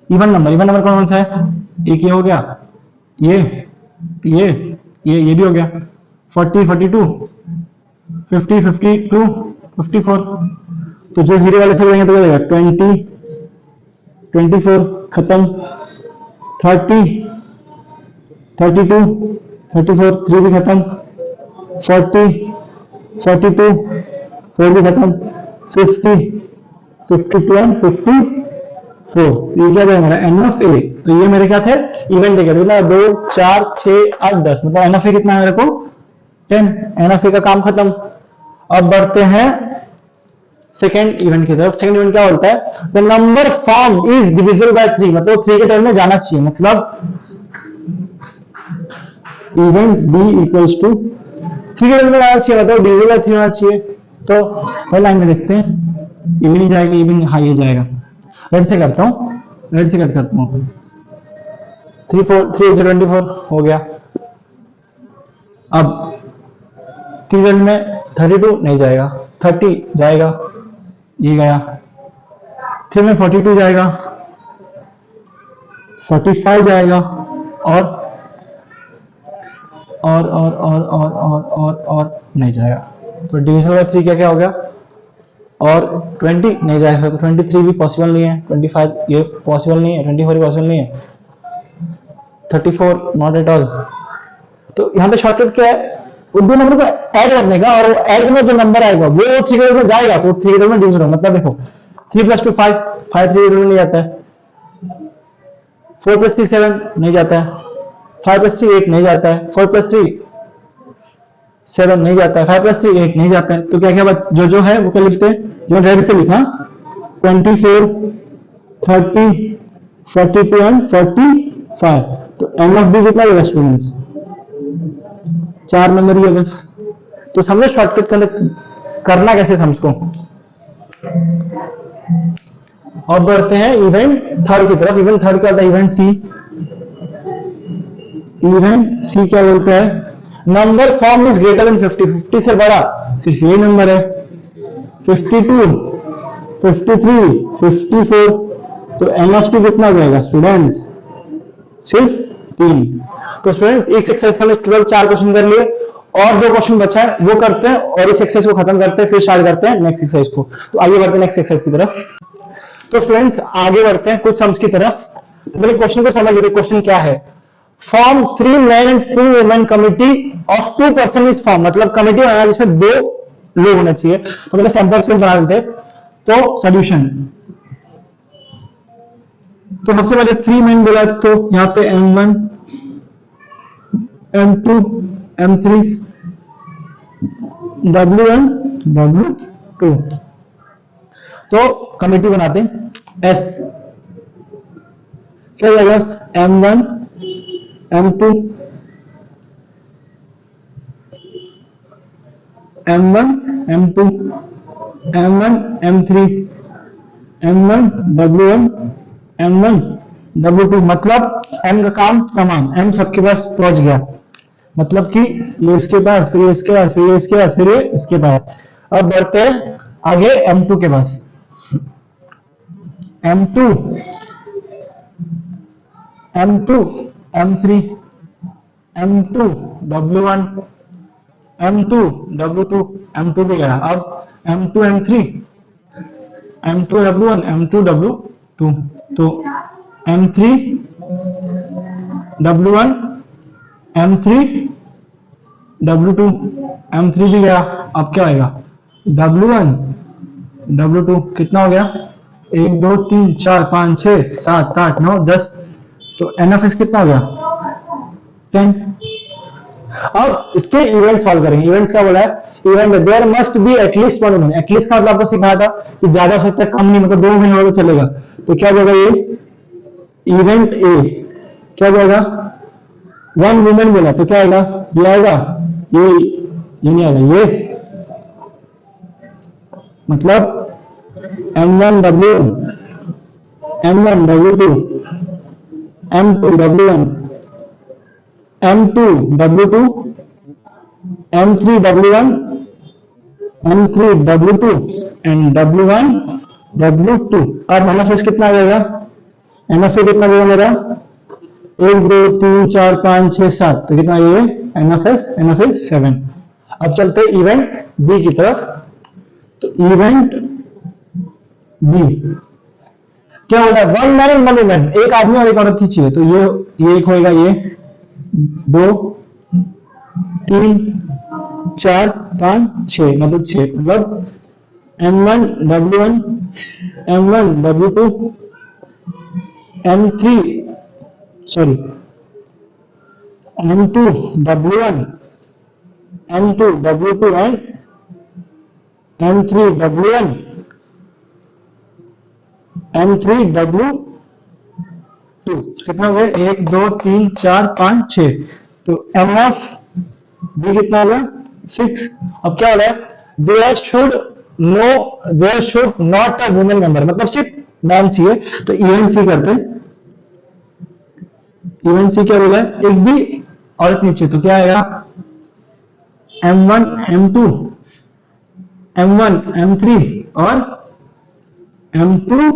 इवन नंबर कौन सा है, एक ये हो गया, ये भी हो गया 40 42 50 52 54। तो जो जीरो वाले से रहेंगे तो क्या 20 24 खत्म, 30 32 34 3 भी खत्म, 40 42 4 भी खत्म, 50 52 एंड 54। ये क्या है मेरा एन ऑफ ए। तो ये मेरे क्या थे इवेंट ए, कितना 2 4 6 8 10, मतलब एन ऑफ ए कितना है मेरे को 10। एन ऑफ ए का काम खत्म। अब बढ़ते हैं सेकेंड इवेंट की तरफ। सेकेंड इवेंट क्या होता है, the number form is divisible by 3, मतलब 3 के टर्म में जाना चाहिए, मतलब इवेंट बी इक्वल्स टू 3 के टर्म में जाना चाहिए, मतलब डिविजिबल बाय 3 होना चाहिए। तो पहले लाइन में देखते हैं, ये भी नहीं जाएगा, ये भी हाँ ये जाएगा। रेड से करता हूँ, रेड से कट करता हूँ। 3 4 3 24 हो गया। अब 3 में 32 नहीं जाएगा, 30 जाएगा, ये गया। 3 में 42 जाएगा, 45 जाएगा, और नहीं जाएगा। तो डिविजन बाय 3 क्या क्या हो गया, और 20 नहीं जाएगा, तो 23 भी पॉसिबल नहीं है, 25 ये पॉसिबल नहीं है, 24 पॉसिबल नहीं है, 34 नॉट एट ऑल। तो यहाँ पे शॉर्टकट क्या है, उन दो नंबर को ऐड करने का, और ऐड में जो नंबर आएगा वो 3 के में जाएगा, तो 3 के में डिविजन होगा। मतलब देखो 3 + 2 5 5 3 में नहीं जाता है, 4 + 3 7 नहीं जाता है, 5+3 8 नहीं जाता है, 4+3 7 नहीं जाता है, 5+3 8 नहीं जाता है। तो क्या क्या जो है वो क्या लिखते हैं, जो रेड से लिखा 24 30 42 एंड 45। तो एम ऑफ बी कितना होगा स्टूडेंट्स, 4 नंबर ही है बस। तो समझो शॉर्टकट करना कैसे समझो। अब बढ़ते हैं इवेंट थर्ड की तरफ। इवेंट थर्ड क्या होता है, इवेंट सी। इवेंट सी क्या बोलते हैं, number form is greater then 50, 50 से बड़ा सिर्फ ये नंबर है, 52 53 54। तो एन ऑफ सी कितना हो जाएगा स्टूडेंट्स, सिर्फ 3। तो स्टूडेंट्स इस एक्सरसाइज का हमने टोटल 4 क्वेश्चन कर लिए, और 2 क्वेश्चन बचा है वो करते हैं और इस एक्सरसाइज को खत्म करते हैं, फिर स्टार्ट करते हैं नेक्स्ट एक्सरसाइज को। तो आइए बढ़ते हैं नेक्स्ट एक्सरसाइज की तरफ। तो स्टूडेंट्स आगे बढ़ते हैं कुछ सम्स की तरफ। तो पहले क्वेश्चन को समझ लीजिए, क्वेश्चन क्या है, form 3 men and 2 women committee of 2 person is form, मतलब कमिटी बनाना जिसमें 2 लोग होने चाहिए। तो पहले सैंपल स्पेस बना लेते हैं। तो सॉल्यूशन, तो सबसे पहले 3 men बोला, तो यहाँ पे M1 M2 M3 W1 W2। तो कमिटी बनाते हैं S, क्या जाएगा M1 M2 M1 M2 M1 M3 M1 W1 M1 W2। मतलब M का काम तमाम, M सबके पास पहुंच गया, मतलब कि ये इसके पास, फिर ये इसके पास, फिर ये इसके पास, फिर ये इसके पास। अब बढ़ते हैं आगे M2 के पास। M2 M2 M3 M2 W1 M2 W2 M2 भी गया। अब M2 M3 M2 W1 M2 W2। तो M3 W1 M3 W2 M3 भी गया। अब क्या आएगा W1 W2, कितना हो गया 1 2 3 4 5 6 7 8 9 10। तो एन ऑफ एस कितना हो गया 10। अब इसके इवेंट सॉल्व करेंगे। इवेंट क्या बोला है, event there must be at least one woman. At least का मतलब आपको सिखाया था कि ज्यादा हो सकता है कम नहीं, मतलब 2 वुमन हो तो चलेगा। तो क्या होगा ये इवेंट ए, क्या जाएगा 1 वुमन बोला, तो क्या आएगा ये आएगा, ये नहीं आएगा, ये मतलब M1 W1 M1 W2 M2 W1 M2 W2 M3 W1 M3 W2 and W1 W2। अब एनएफएस कितना आ जाएगा, एनएफए कितना देगा मेरा 1 2 3 4 5 6 7। तो कितना ये एनएफएस 7। अब चलते हैं इवेंट बी की तरफ। तो इवेंट बी क्या होगा, 1 मैन एंड 1 वुमन, एक आदमी और एक औरत ही चाहिए। तो ये एक होएगा, ये 2 3 4 5 6, मतलब 6। मतलब M1 W1 M1 W2 M3 sorry M2 W1 M2 W2 and M3 W1 M3 W2। कितना हो गया 1 2 3 4 5 6। तो M ऑफ B कितना होगा 6। अब क्या हो रहा है, there should not a women member, मतलब सिर्फ मैन चाहिए। तो इवेंट सी करते हैं। इवेंट सी क्या बोला है, एक भी औरत नीचे। तो क्या आएगा M1 M2 M1 M3 और M2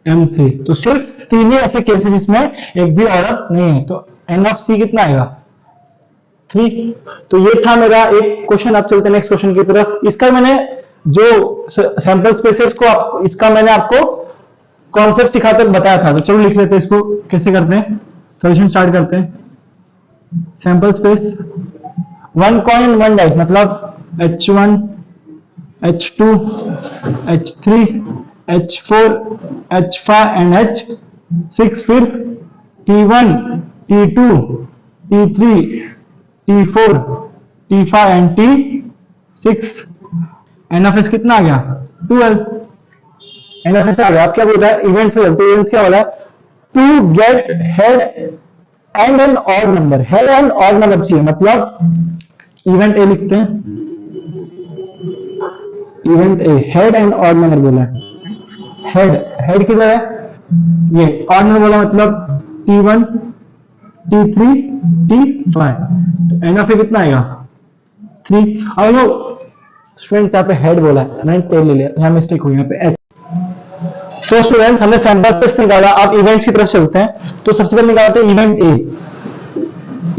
M3। तो सिर्फ 3 ही ऐसे केसेस जिसमें एक भी औरत नहीं है। तो एन ऑफ सी कितना आएगा 3। तो ये था मेरा एक क्वेश्चन। अब चलते हैं नेक्स्ट क्वेश्चन की तरफ। इसका मैंने जो सैंपल स्पेसेस को इसका मैंने आपको कॉन्सेप्ट सिखाकर बताया था। तो चलो लिख लेते हैं इसको, कैसे करते हैं, सॉल्यूशन स्टार्ट करते हैं। सैंपल स्पेस 1 कॉइन 1 डाइस, मतलब H1 H2 H3 H4 H5 and H6। फिर T1 T2, T3, T4, T5 and T6। N of S कितना आ गया? 12। एन ऑफ एस आ गया। आप क्या बोल रहा है? इवेंट्स पे चलते। इवेंट्स क्या बोला है? To get head and an odd number. Head and odd number चाहिए, मतलब इवेंट ए लिखते हैं। Event A head and odd number बोला है। हेड किधर है? ये ऑड नंबर बोला, मतलब T1, T3, T5। तो एन ऑफ ए कितना आएगा? 3। आई नो स्टूडेंट्स, यहाँ पे हेड बोला है, मैंने टेल ले लिया, यहाँ मिस्टेक हुई, यहाँ पे एच। तो स्टूडेंट्स, हमने सैंपल स्पेस निकाला। आप इवेंट्स की तरफ चलते हैं। तो सबसे पहले निकालते हैं event A.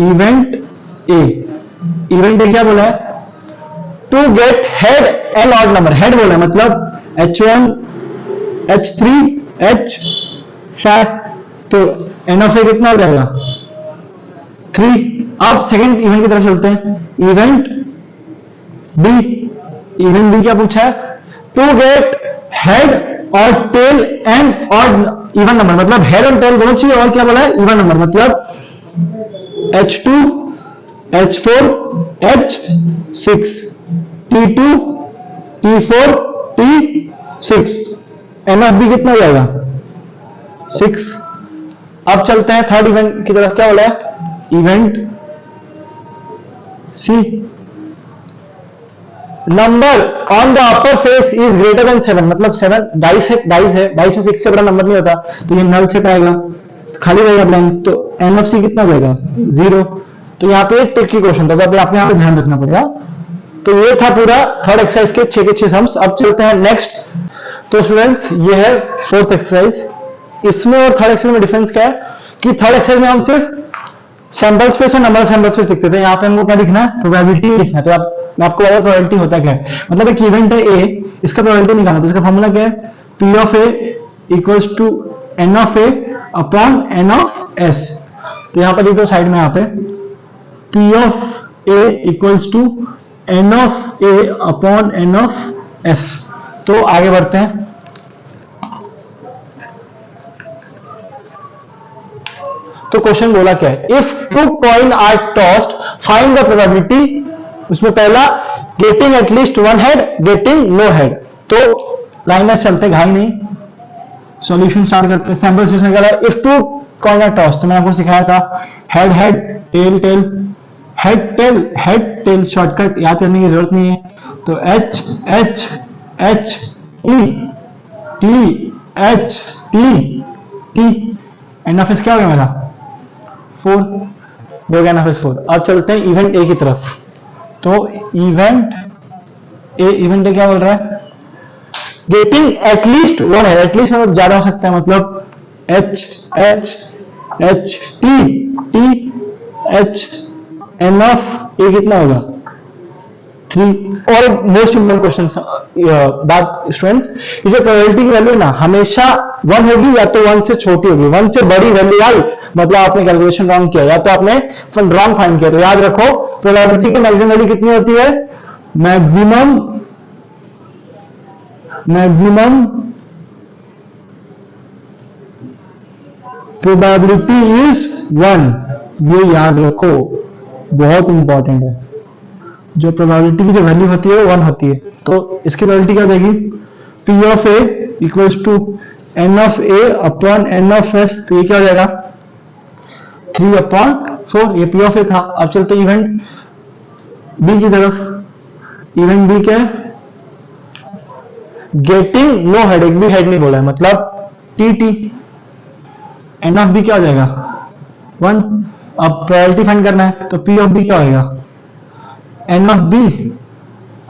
Event A, event A क्या बोला है? To get head and odd number. Head बोला है, मतलब H1, H3, H5। तो एन ऑफ ए कितना हो जाएगा? 3। अब सेकंड इवेंट की तरफ चलते हैं। Event B. इवेंट बी क्या पूछा है? टू गेट हेड और tail and odd even number, मतलब हेड और टेल दोनों चाहिए। और क्या बोला है? इवन नंबर, मतलब H2, H4, H6, T2, T4, T6। N of B कितना हो जाएगा? 6। अब चलते हैं थर्ड इवेंट की तरफ। क्या बोला है? Event C. Number on the upper face is greater than 7, मतलब 7 डाइस है, डाइस में 6 से बड़ा नंबर नहीं होता, तो ये नल सेट आएगा, खाली रहेगा ब्लैंक। तो एन ऑफ सी कितना हो जाएगा? 0। तो यहाँ पे एक ट्रिकी क्वेश्चन था, तो आपने यहाँ पे ध्यान रखना पड़ेगा। तो ये था पूरा थर्ड एक्सरसाइज के 6 के 6 सम्स। अब चलते हैं नेक्स्ट। तो स्टूडेंट्स, ये है फोर्थ एक्सरसाइज। इसमें और थर्ड एक्सरसाइज में डिफरेंस क्या है कि थर्ड एक्सरसाइज में हम सिर्फ सैंपल स्पेस और नंबर सैंपल स्पेस लिखते थे। यहाँ पे हमको क्या लिखना है? प्रोबेबिलिटी लिखना है। तो मैं आपको बता, प्रोबेबिलिटी होता क्या है। मतलब एक इवेंट है ए, इसका प्रोबेबिलिटी निकालना। तो इसका फॉर्मूला क्या है? P of A equals to n of A upon n of S. तो यहाँ पर लिखो साइड में, यहाँ पे P of A equals to n of A upon n of S. तो आगे बढ़ते हैं। तो क्वेश्चन बोला क्या है? If two coin are tossed find the probability. उसमें पहला getting at least one head, getting no head. तो लाइन से चलते, घाई नहीं, सॉल्यूशन स्टार्ट करते हैं। सैंपल स्पेस में निकाला if two coin are tossed. तो मैंने आपको सिखाया था head head, tail tail, head tail, head tail. Shortcut याद करने की जरूरत नहीं है। तो H H H T T H T T. N of S क्या हो गया मेरा? 4 हो गया, एन ऑफ एस 4। अब चलते हैं इवेंट ए की तरफ। तो इवेंट ए क्या बोल रहा है? गेटिंग एटलीस्ट वन है। एटलीस्ट मतलब ज्यादा हो सकता है, मतलब H H H T T H. N of A कितना होगा? 3। और मोस्ट इंपोर्टेंट क्वेश्चन बात स्टूडेंट्स, ये जो प्रोबेबिलिटी की वैल्यू ना हमेशा 1 होगी, या तो 1 से छोटी होगी। 1 से बड़ी वैल्यू आई मतलब आपने कैलकुलेशन रॉन्ग किया, या तो आपने रॉन्ग फाइंड किया। तो याद रखो, प्रोबेबिलिटी की मैक्सिमम वैल्यू कितनी होती है? Maximum probability is 1। ये याद रखो, बहुत इंपॉर्टेंट है। जो प्रोबेबिलिटी की जो वैल्यू होती है वो 1 होती है। तो इसकी प्रोबेबिलिटी क्या देगी? P of A equals to n of A upon n of S. तो ये क्या हो जाएगा? 3/4। ये P ऑफ ए था। अब चलते इवेंट बी की तरफ। इवेंट बी क्या है? गेटिंग नो हेड, एक भी हेड नहीं बोला है, मतलब T T. N of B क्या हो जाएगा? 1। अब प्रोबेबिलिटी फाइंड करना है, तो P ऑफ बी क्या होगा? N of B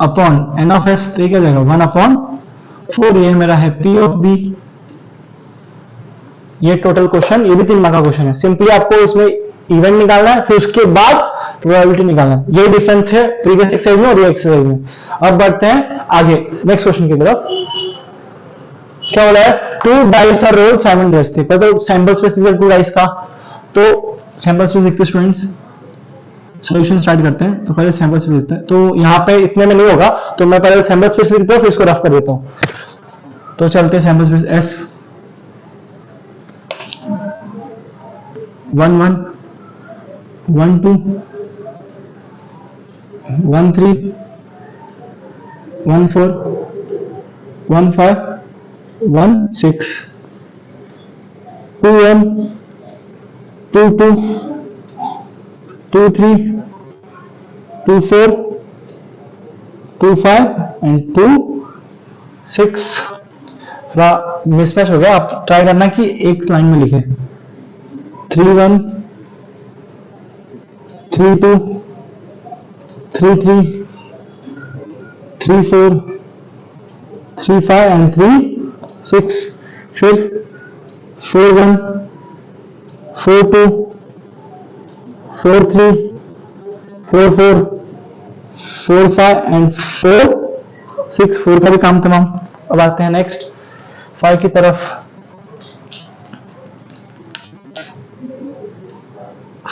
upon n of S. तो ये क्या हो जाएगा? 1/4। ये मेरा है P ऑफ बी। ये टोटल क्वेश्चन, ये भी 3 मार्क का क्वेश्चन है। सिंपली आपको इसमें इवेंट निकालना है, फिर उसके बाद प्रोबेबिलिटी निकालना है। ये डिफरेंस है प्रीवियस एक्सरसाइज में और ये एक्सरसाइज में। अब बढ़ते हैं आगे नेक्स्ट क्वेश्चन की तरफ। क्या बोला है? 2 डाइस आर रोल्ड साइमल्टेनियसली। तो सैंपल स्पेस 2 डाइस का, तो सैंपल स्पेस लिखते हैं स्टूडेंट्स। सॉल्यूशन स्टार्ट करते हैं। तो पहले सैंपल स्पेस लिखते हैं। तो यहाँ पे इतने में नहीं होगा, तो मैं पहले सैंपल स्पेस लिखता हूँ, फिर इसको रफ कर देता हूँ। तो चलते हैं सैंपल स्पेस S 1 1 1 2 1 3 1 4 1 5 1 6 2 1 2 2 2 3 2 4 2 5 एंड 2 6। थोड़ा मिसमैच हो गया, आप ट्राई करना कि एक लाइन में लिखें। 3 1 3 2 3 3 3 4 3 5 एंड 3 6। फिर 4 1 4 2 4 3 4 4 4 5 एंड 4 6। 4 का भी काम तमाम। अब आते हैं नेक्स्ट 5 की तरफ।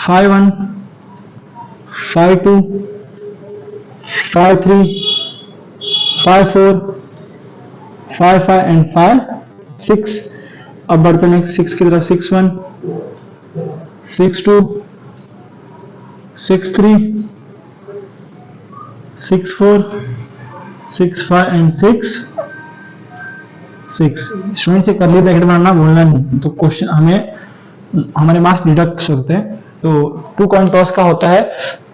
5 1 5 2 5 3 5 4 5 5 एंड 5 6। अब बढ़ते हैं 6 की तरफ। 6 1 6 2 6 3 6 4 6 5 एंड 6 6। स्टूडेंट से करली ब्रैकेट बनाना भूलना नहीं, तो क्वेश्चन हमारे मार्क्स डिडक्ट होते हैं। तो 2 कॉइन टॉस का होता है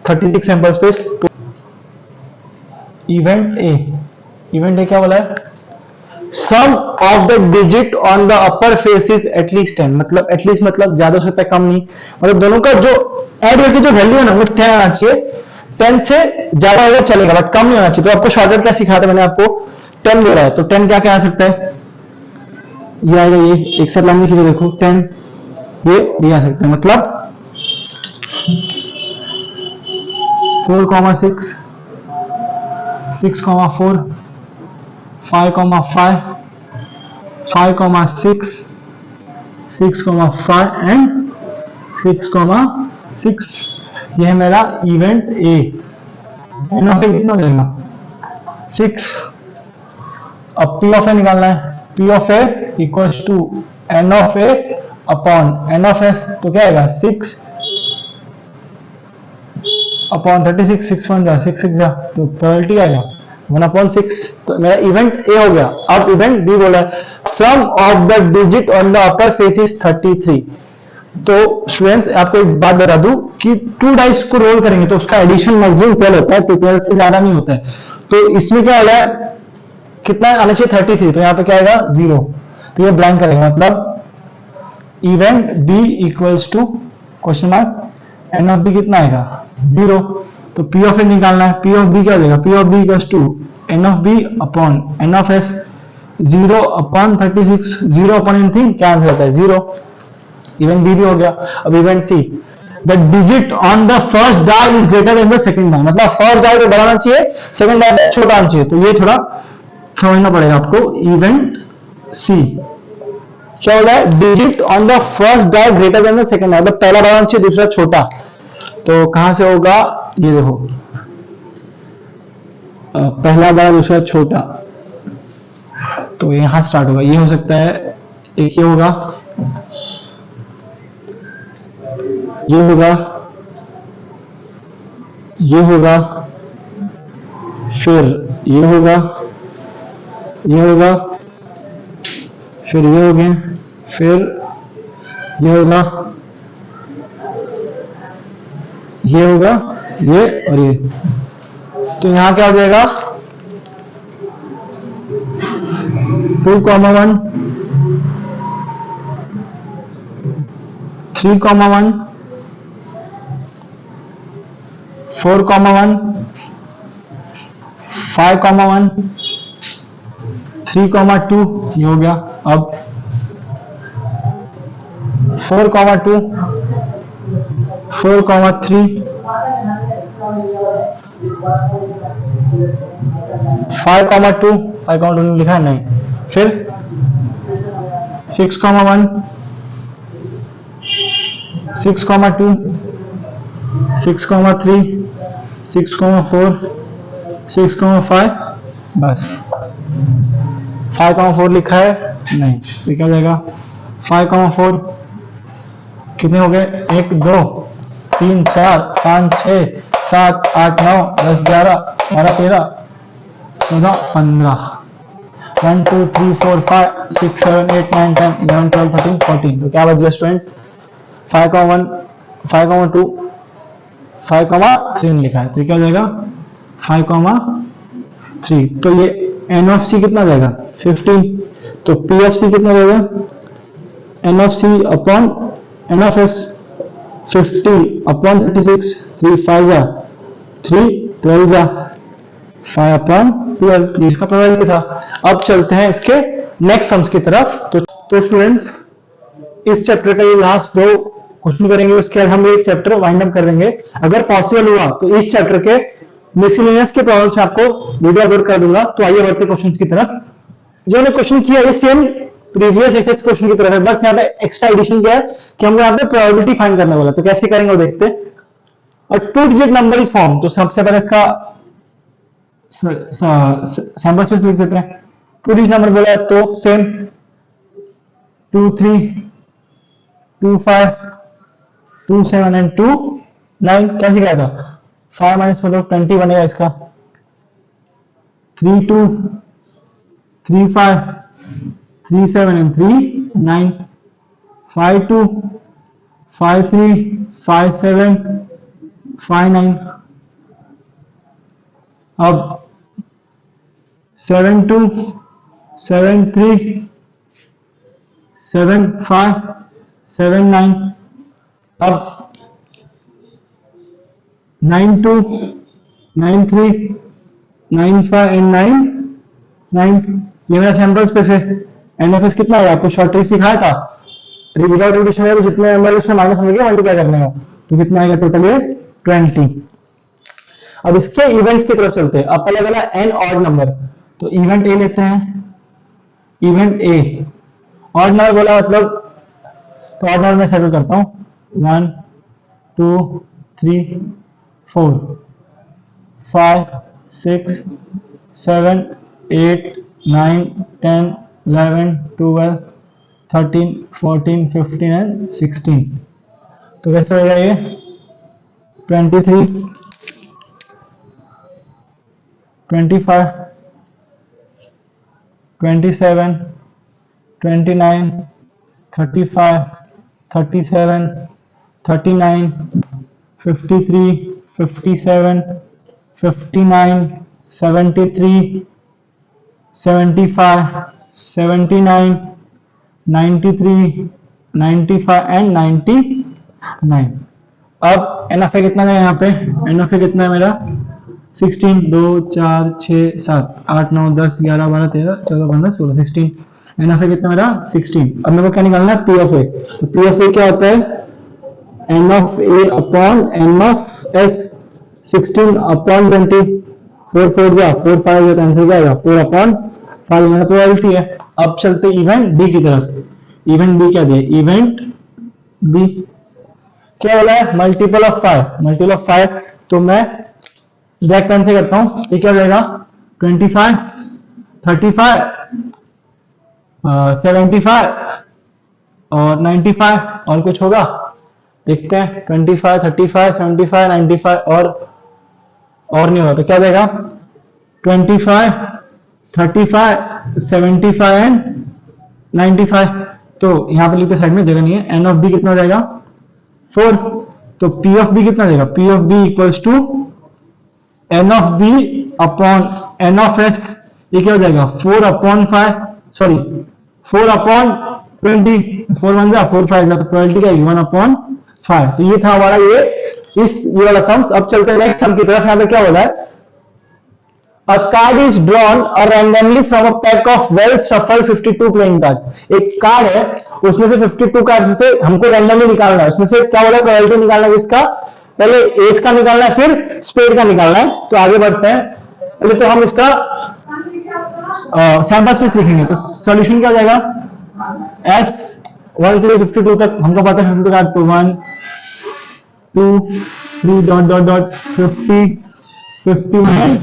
36 सैंपल स्पेस। इवेंट ए क्या बोला है? Sum of the digit on the upper face is at least 10। मतलब एटलीस्ट मतलब ज्यादा हो सकता है, कम नहीं। मतलब दोनों का जो ऐड करके जो वैल्यू है ना वो 10 आना चाहिए। 10 से ज्यादा होगा चलेगा बट कम नहीं होना चाहिए। तो आपको शॉर्टकट क्या सिखाया था मैंने आपको? 10 दे रहा है तो 10 क्या आ सकता है? ये आएगा, ये एक साथ लाइन लिखिए देखो 10, ये आ सकता है। मतलब 4 6 6 4 5 5 5 6 6 5 एंड 6 6। ये है मेरा event A. N of A कितना देगा? 6। अब पी ऑफ ए निकालना है। P of A equals to n of A upon n of S. तो क्या आएगा? 6 अपॉन 36। 6 1 जा 6 6 जा, तो प्रोबेबिलिटी आएगा 1/6। तो मेरा इवेंट ए हो गया। अब इवेंट बी बोला है sum of the digit on the upper face is 33। तो स्टूडेंट्स आपको एक बात बता दूं कि 2 डाइस को रोल करेंगे तो उसका एडिशन मैक्सिमम 12 होता है, तो 12 से ज्यादा नहीं होता है। तो इसमें क्या आया, कितना आना चाहिए? 33। तो यहाँ पे क्या आएगा? 0। तो ये ब्लैंक करेगा। मतलब event B equals to question mark n of B कितना आएगा? 0। तो पी ऑफ ए निकालना है। पी ऑफ बी क्या हो जाएगा? P of B equals to n of B upon n of S. 0 upon 36। 0 upon anything क्या आंसर आता है? 0। इवेंट बी भी हो गया। अब event C, the digit on the first dial is greater than the second dial. मतलब first dial को बढ़ाना चाहिए, सेकंड डायल छोटा आना चाहिए। तो ये थोड़ा समझना पड़ेगा आपको। इवेंट सी क्या हो रहा है? Digit on the first dial greater than the second dial. मतलब पहला बढ़ाना चाहिए, दूसरा छोटा। तो कहां से होगा? ये देखो, पहला बड़ा दूसरा छोटा, तो यहां स्टार्ट होगा। ये हो सकता है, एक ये होगा, ये होगा, ये होगा, फिर ये होगा, ये होगा, फिर ये हो गए, फिर ये होगा, ये होगा, ये और ये। तो यहां क्या हो जाएगा? 2, 1 3, 1 4, 1 5, 1 3, 2 ये हो गया। अब 4, 2 4, 3 5, 2 5, 2 लिखा है नहीं। फिर 6, 1 6, 2 6, 3 6, 4 6, 5 बस। 5, 4 लिखा है नहीं, तो क्या हो जाएगा? 5, 4 कितने हो गए? 1 2 3 4 5 6 7 8 9 10 11 12 13 14 15 1 2 3 4 5 6 7 8 9 10 11 12 13 14। तो क्या बच गया स्टूडेंट्स? 5,1 5,2 5,3 लिखा है, तो क्या हो जाएगा 5,3। तो ये एन ऑफ सी कितना जाएगा 15, तो पी ऑफ सी कितना जाएगा n of C upon n of S 15 upon 36, 3 5 जा 3 12 जा 5 अपॉन 12, इसका प्रोबेबिलिटी था। अब चलते हैं इसके नेक्स्ट सम्स की तरफ। तो स्टूडेंट्स इस चैप्टर का ये लास्ट 2 क्वेश्चन करेंगे, उसके बाद हम एक चैप्टर वाइंड अप कर देंगे। अगर पॉसिबल हुआ तो इस चैप्टर के मिसलेनियस के प्रॉब्लम्स में आपको वीडियो अपलोड कर दूंगा। तो आइए बढ़ते क्वेश्चंस की तरफ। जो हमने क्वेश्चन किया है सेम प्रीवियस एक्सरसाइज क्वेश्चन की तरफ है, बस यहाँ पे एक्स्ट्रा एडिशन क्या है कि हमको यहाँ पे प्रोबेबिलिटी फाइंड करने वाला। तो कैसे करेंगे वो देखते हैं। और 2 डिजिट नंबर इज फॉर्म, तो सबसे पहले इसका सैंपल स्पेस लिख देते हैं। 2 डिजिट नंबर बोला है तो सेम 2 3 2 5 2 7 एंड 2 9। कैसे क्या था 5 माइनस मतलब 20 बनेगा इसका। 3 2 3 5 3 7 एंड 3 9 5 2 5 3 5 7 5 9। अब 7 2 7 3 7 5 7 9। अब 9 2 9 3 9 5 एंड 9 9। ये मेरा सैंपल स्पेस है। एन एफ एस कितना है आपको शॉर्ट ट्रिक सिखाया था, विदाउट रिपीटेशन में जितने नंबर उसमें माइनस होंगे मल्टीप्लाई करने का, तो कितना आएगा टोटल ये 20। अब इसके इवेंट्स की तरफ चलते हैं। अब पहले वाला एन ऑड नंबर, तो इवेंट ए लेते हैं। इवेंट ए ऑड नंबर बोला मतलब, तो ऑड नंबर में सेटल करता हूं 1 2 3 4 5 6 7 8 9 10 11 12 13 14 15 एंड 16। तो कैसे होगा ये 23 25 27 29 35 37 39 53 57 59 73 75 79 93 95 एंड 99। अब एन ऑफ ए कितना है यहाँ पे, एन ऑफ ए कितना है मेरा 16 2 4 6 7 8 9 10 11 12 13 14 15 16 16। एन ऑफ ए कितना मेरा 16। अब मेरे को क्या निकालना है पी ऑफ ए। तो पी ऑफ ए क्या होता है n of A upon n of S 16 upon 20 4 4 जा 4 5 जा, आंसर क्या आएगा 4 अपॉन 5। मेरा प्रोबेबिलिटी है। अब चलते इवेंट बी की तरफ। इवेंट बी क्या दिया, इवेंट बी क्या बोला है मल्टीपल ऑफ 5, मल्टीपल ऑफ 5। तो मैं डायरेक्ट पेन से करता हूं, ये क्या हो जाएगा 25 35 75 और 95 और कुछ होगा देखते हैं 25 35 75 95 और नहीं होगा, तो क्या देगा 25 35 75 एंड 95। तो यहां पर लिखते साइड में जगह नहीं है। एन ऑफ बी कितना हो जाएगा 4। तो पी ऑफ बी कितना देगा, P of B equals to n of B upon n of S. ये क्या हो जाएगा 4 अपॉन 5 सॉरी 4 अपॉन 20 4 1 जा 4 5 जा, तो प्रोबेबिलिटी क्या है 1 अपॉन 5। तो ये था हमारा ये वाला सम्स। अब चलते हैं नेक्स्ट सम की तरफ। यहां पे क्या बोला है A card is drawn randomly from a pack of well shuffled 52 playing cards। एक कार्ड है उसमें से 52 कार्ड्स में से हमको रैंडमली निकालना है। उसमें से क्या बोला प्रोबेबिलिटी निकालना है इसका, पहले एस का निकालना है फिर स्पेड का निकालना है। तो आगे बढ़ते हैं। पहले तो हम इसका सैंपल स्पेस लिखेंगे। तो सॉल्यूशन क्या हो जाएगा एस 1 से 52 तक हमको पता है 52 कार्ड, तो 1 2 3 डॉट डॉट डॉट 50 51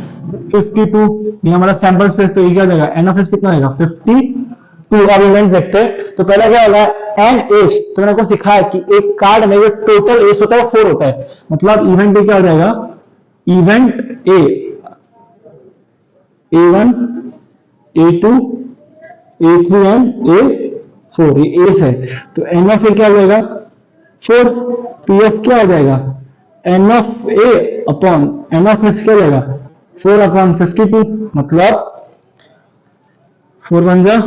52 ये हमारा सैंपल स्पेस। तो ये क्या हो जाएगा एन ऑफ एस कितना आएगा 50 टू अब इवेंट्स देखते हैं। तो पहला क्या होगा, एन एज, तो मैंने आपको सिखाया कि एक कार्ड में जो टोटल एज होता है वो 4 होता है, मतलब इवेंट पे क्या हो जाएगा, event A, A1, A2, A3 and A4, ये एज है। तो एन ऑफ ए क्या हो जाएगा 4, पी ऑफ क्या हो जाएगा n of A upon n of S क्या हो जाएगा 4 अपॉन 52, मतलब 4 1 जा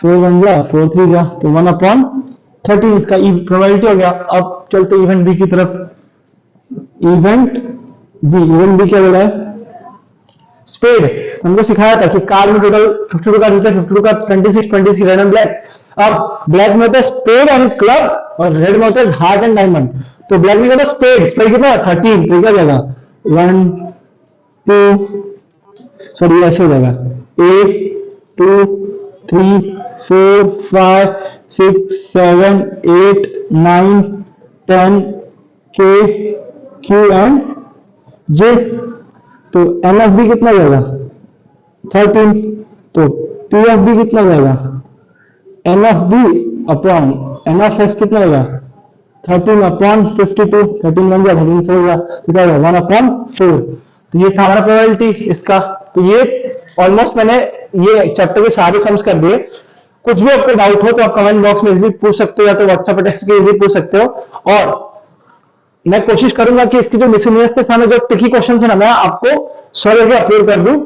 4 1 जा 4 3 जा, तो 1 अपॉन 13 इसका प्रोबेबिलिटी हो गया। अब चलते इवेंट बी की तरफ। इवेंट बी क्या बोला है, स्पेड। हमको सिखाया था कि कार्ड में टोटल 52 कार्ड होता है, 52 का 26 की रेड एंड ब्लैक। अब ब्लैक में होता है स्पेड एंड क्लब और रेड में होता है हार्ट एंड डायमंड। तो ब्लैक में होता है स्पेड कितना है 13, तो क्या जाएगा 1 2, सॉरी ऐसे हो जाएगा 8 2 3 4 5 6 7 8 9 10 के क्यू एंड जे। तो एन ऑफ बी कितना जाएगा 13, तो पी ऑफ बी कितना जाएगा n of B upon n of S कितना होगा 13 अपॉन 52, 13 बन गया 13 4 गया, तो क्या होगा 1 अपॉन 4। तो ये था हमारा प्रोबेबिलिटी इसका। तो ये ऑलमोस्ट मैंने ये चैप्टर के सारे सम्स कर दिए। कुछ भी आपको डाउट हो तो आप कमेंट बॉक्स में इजीली पूछ सकते हो, या तो व्हाट्सएप पर टेक्स्ट के इजीली पूछ सकते हो। और मैं कोशिश करूंगा कि इसकी जो मिसलेनियस के सामने जो ट्रिकी क्वेश्चन है ना, मैं आपको सॉल्व करके अपलोड कर दूं।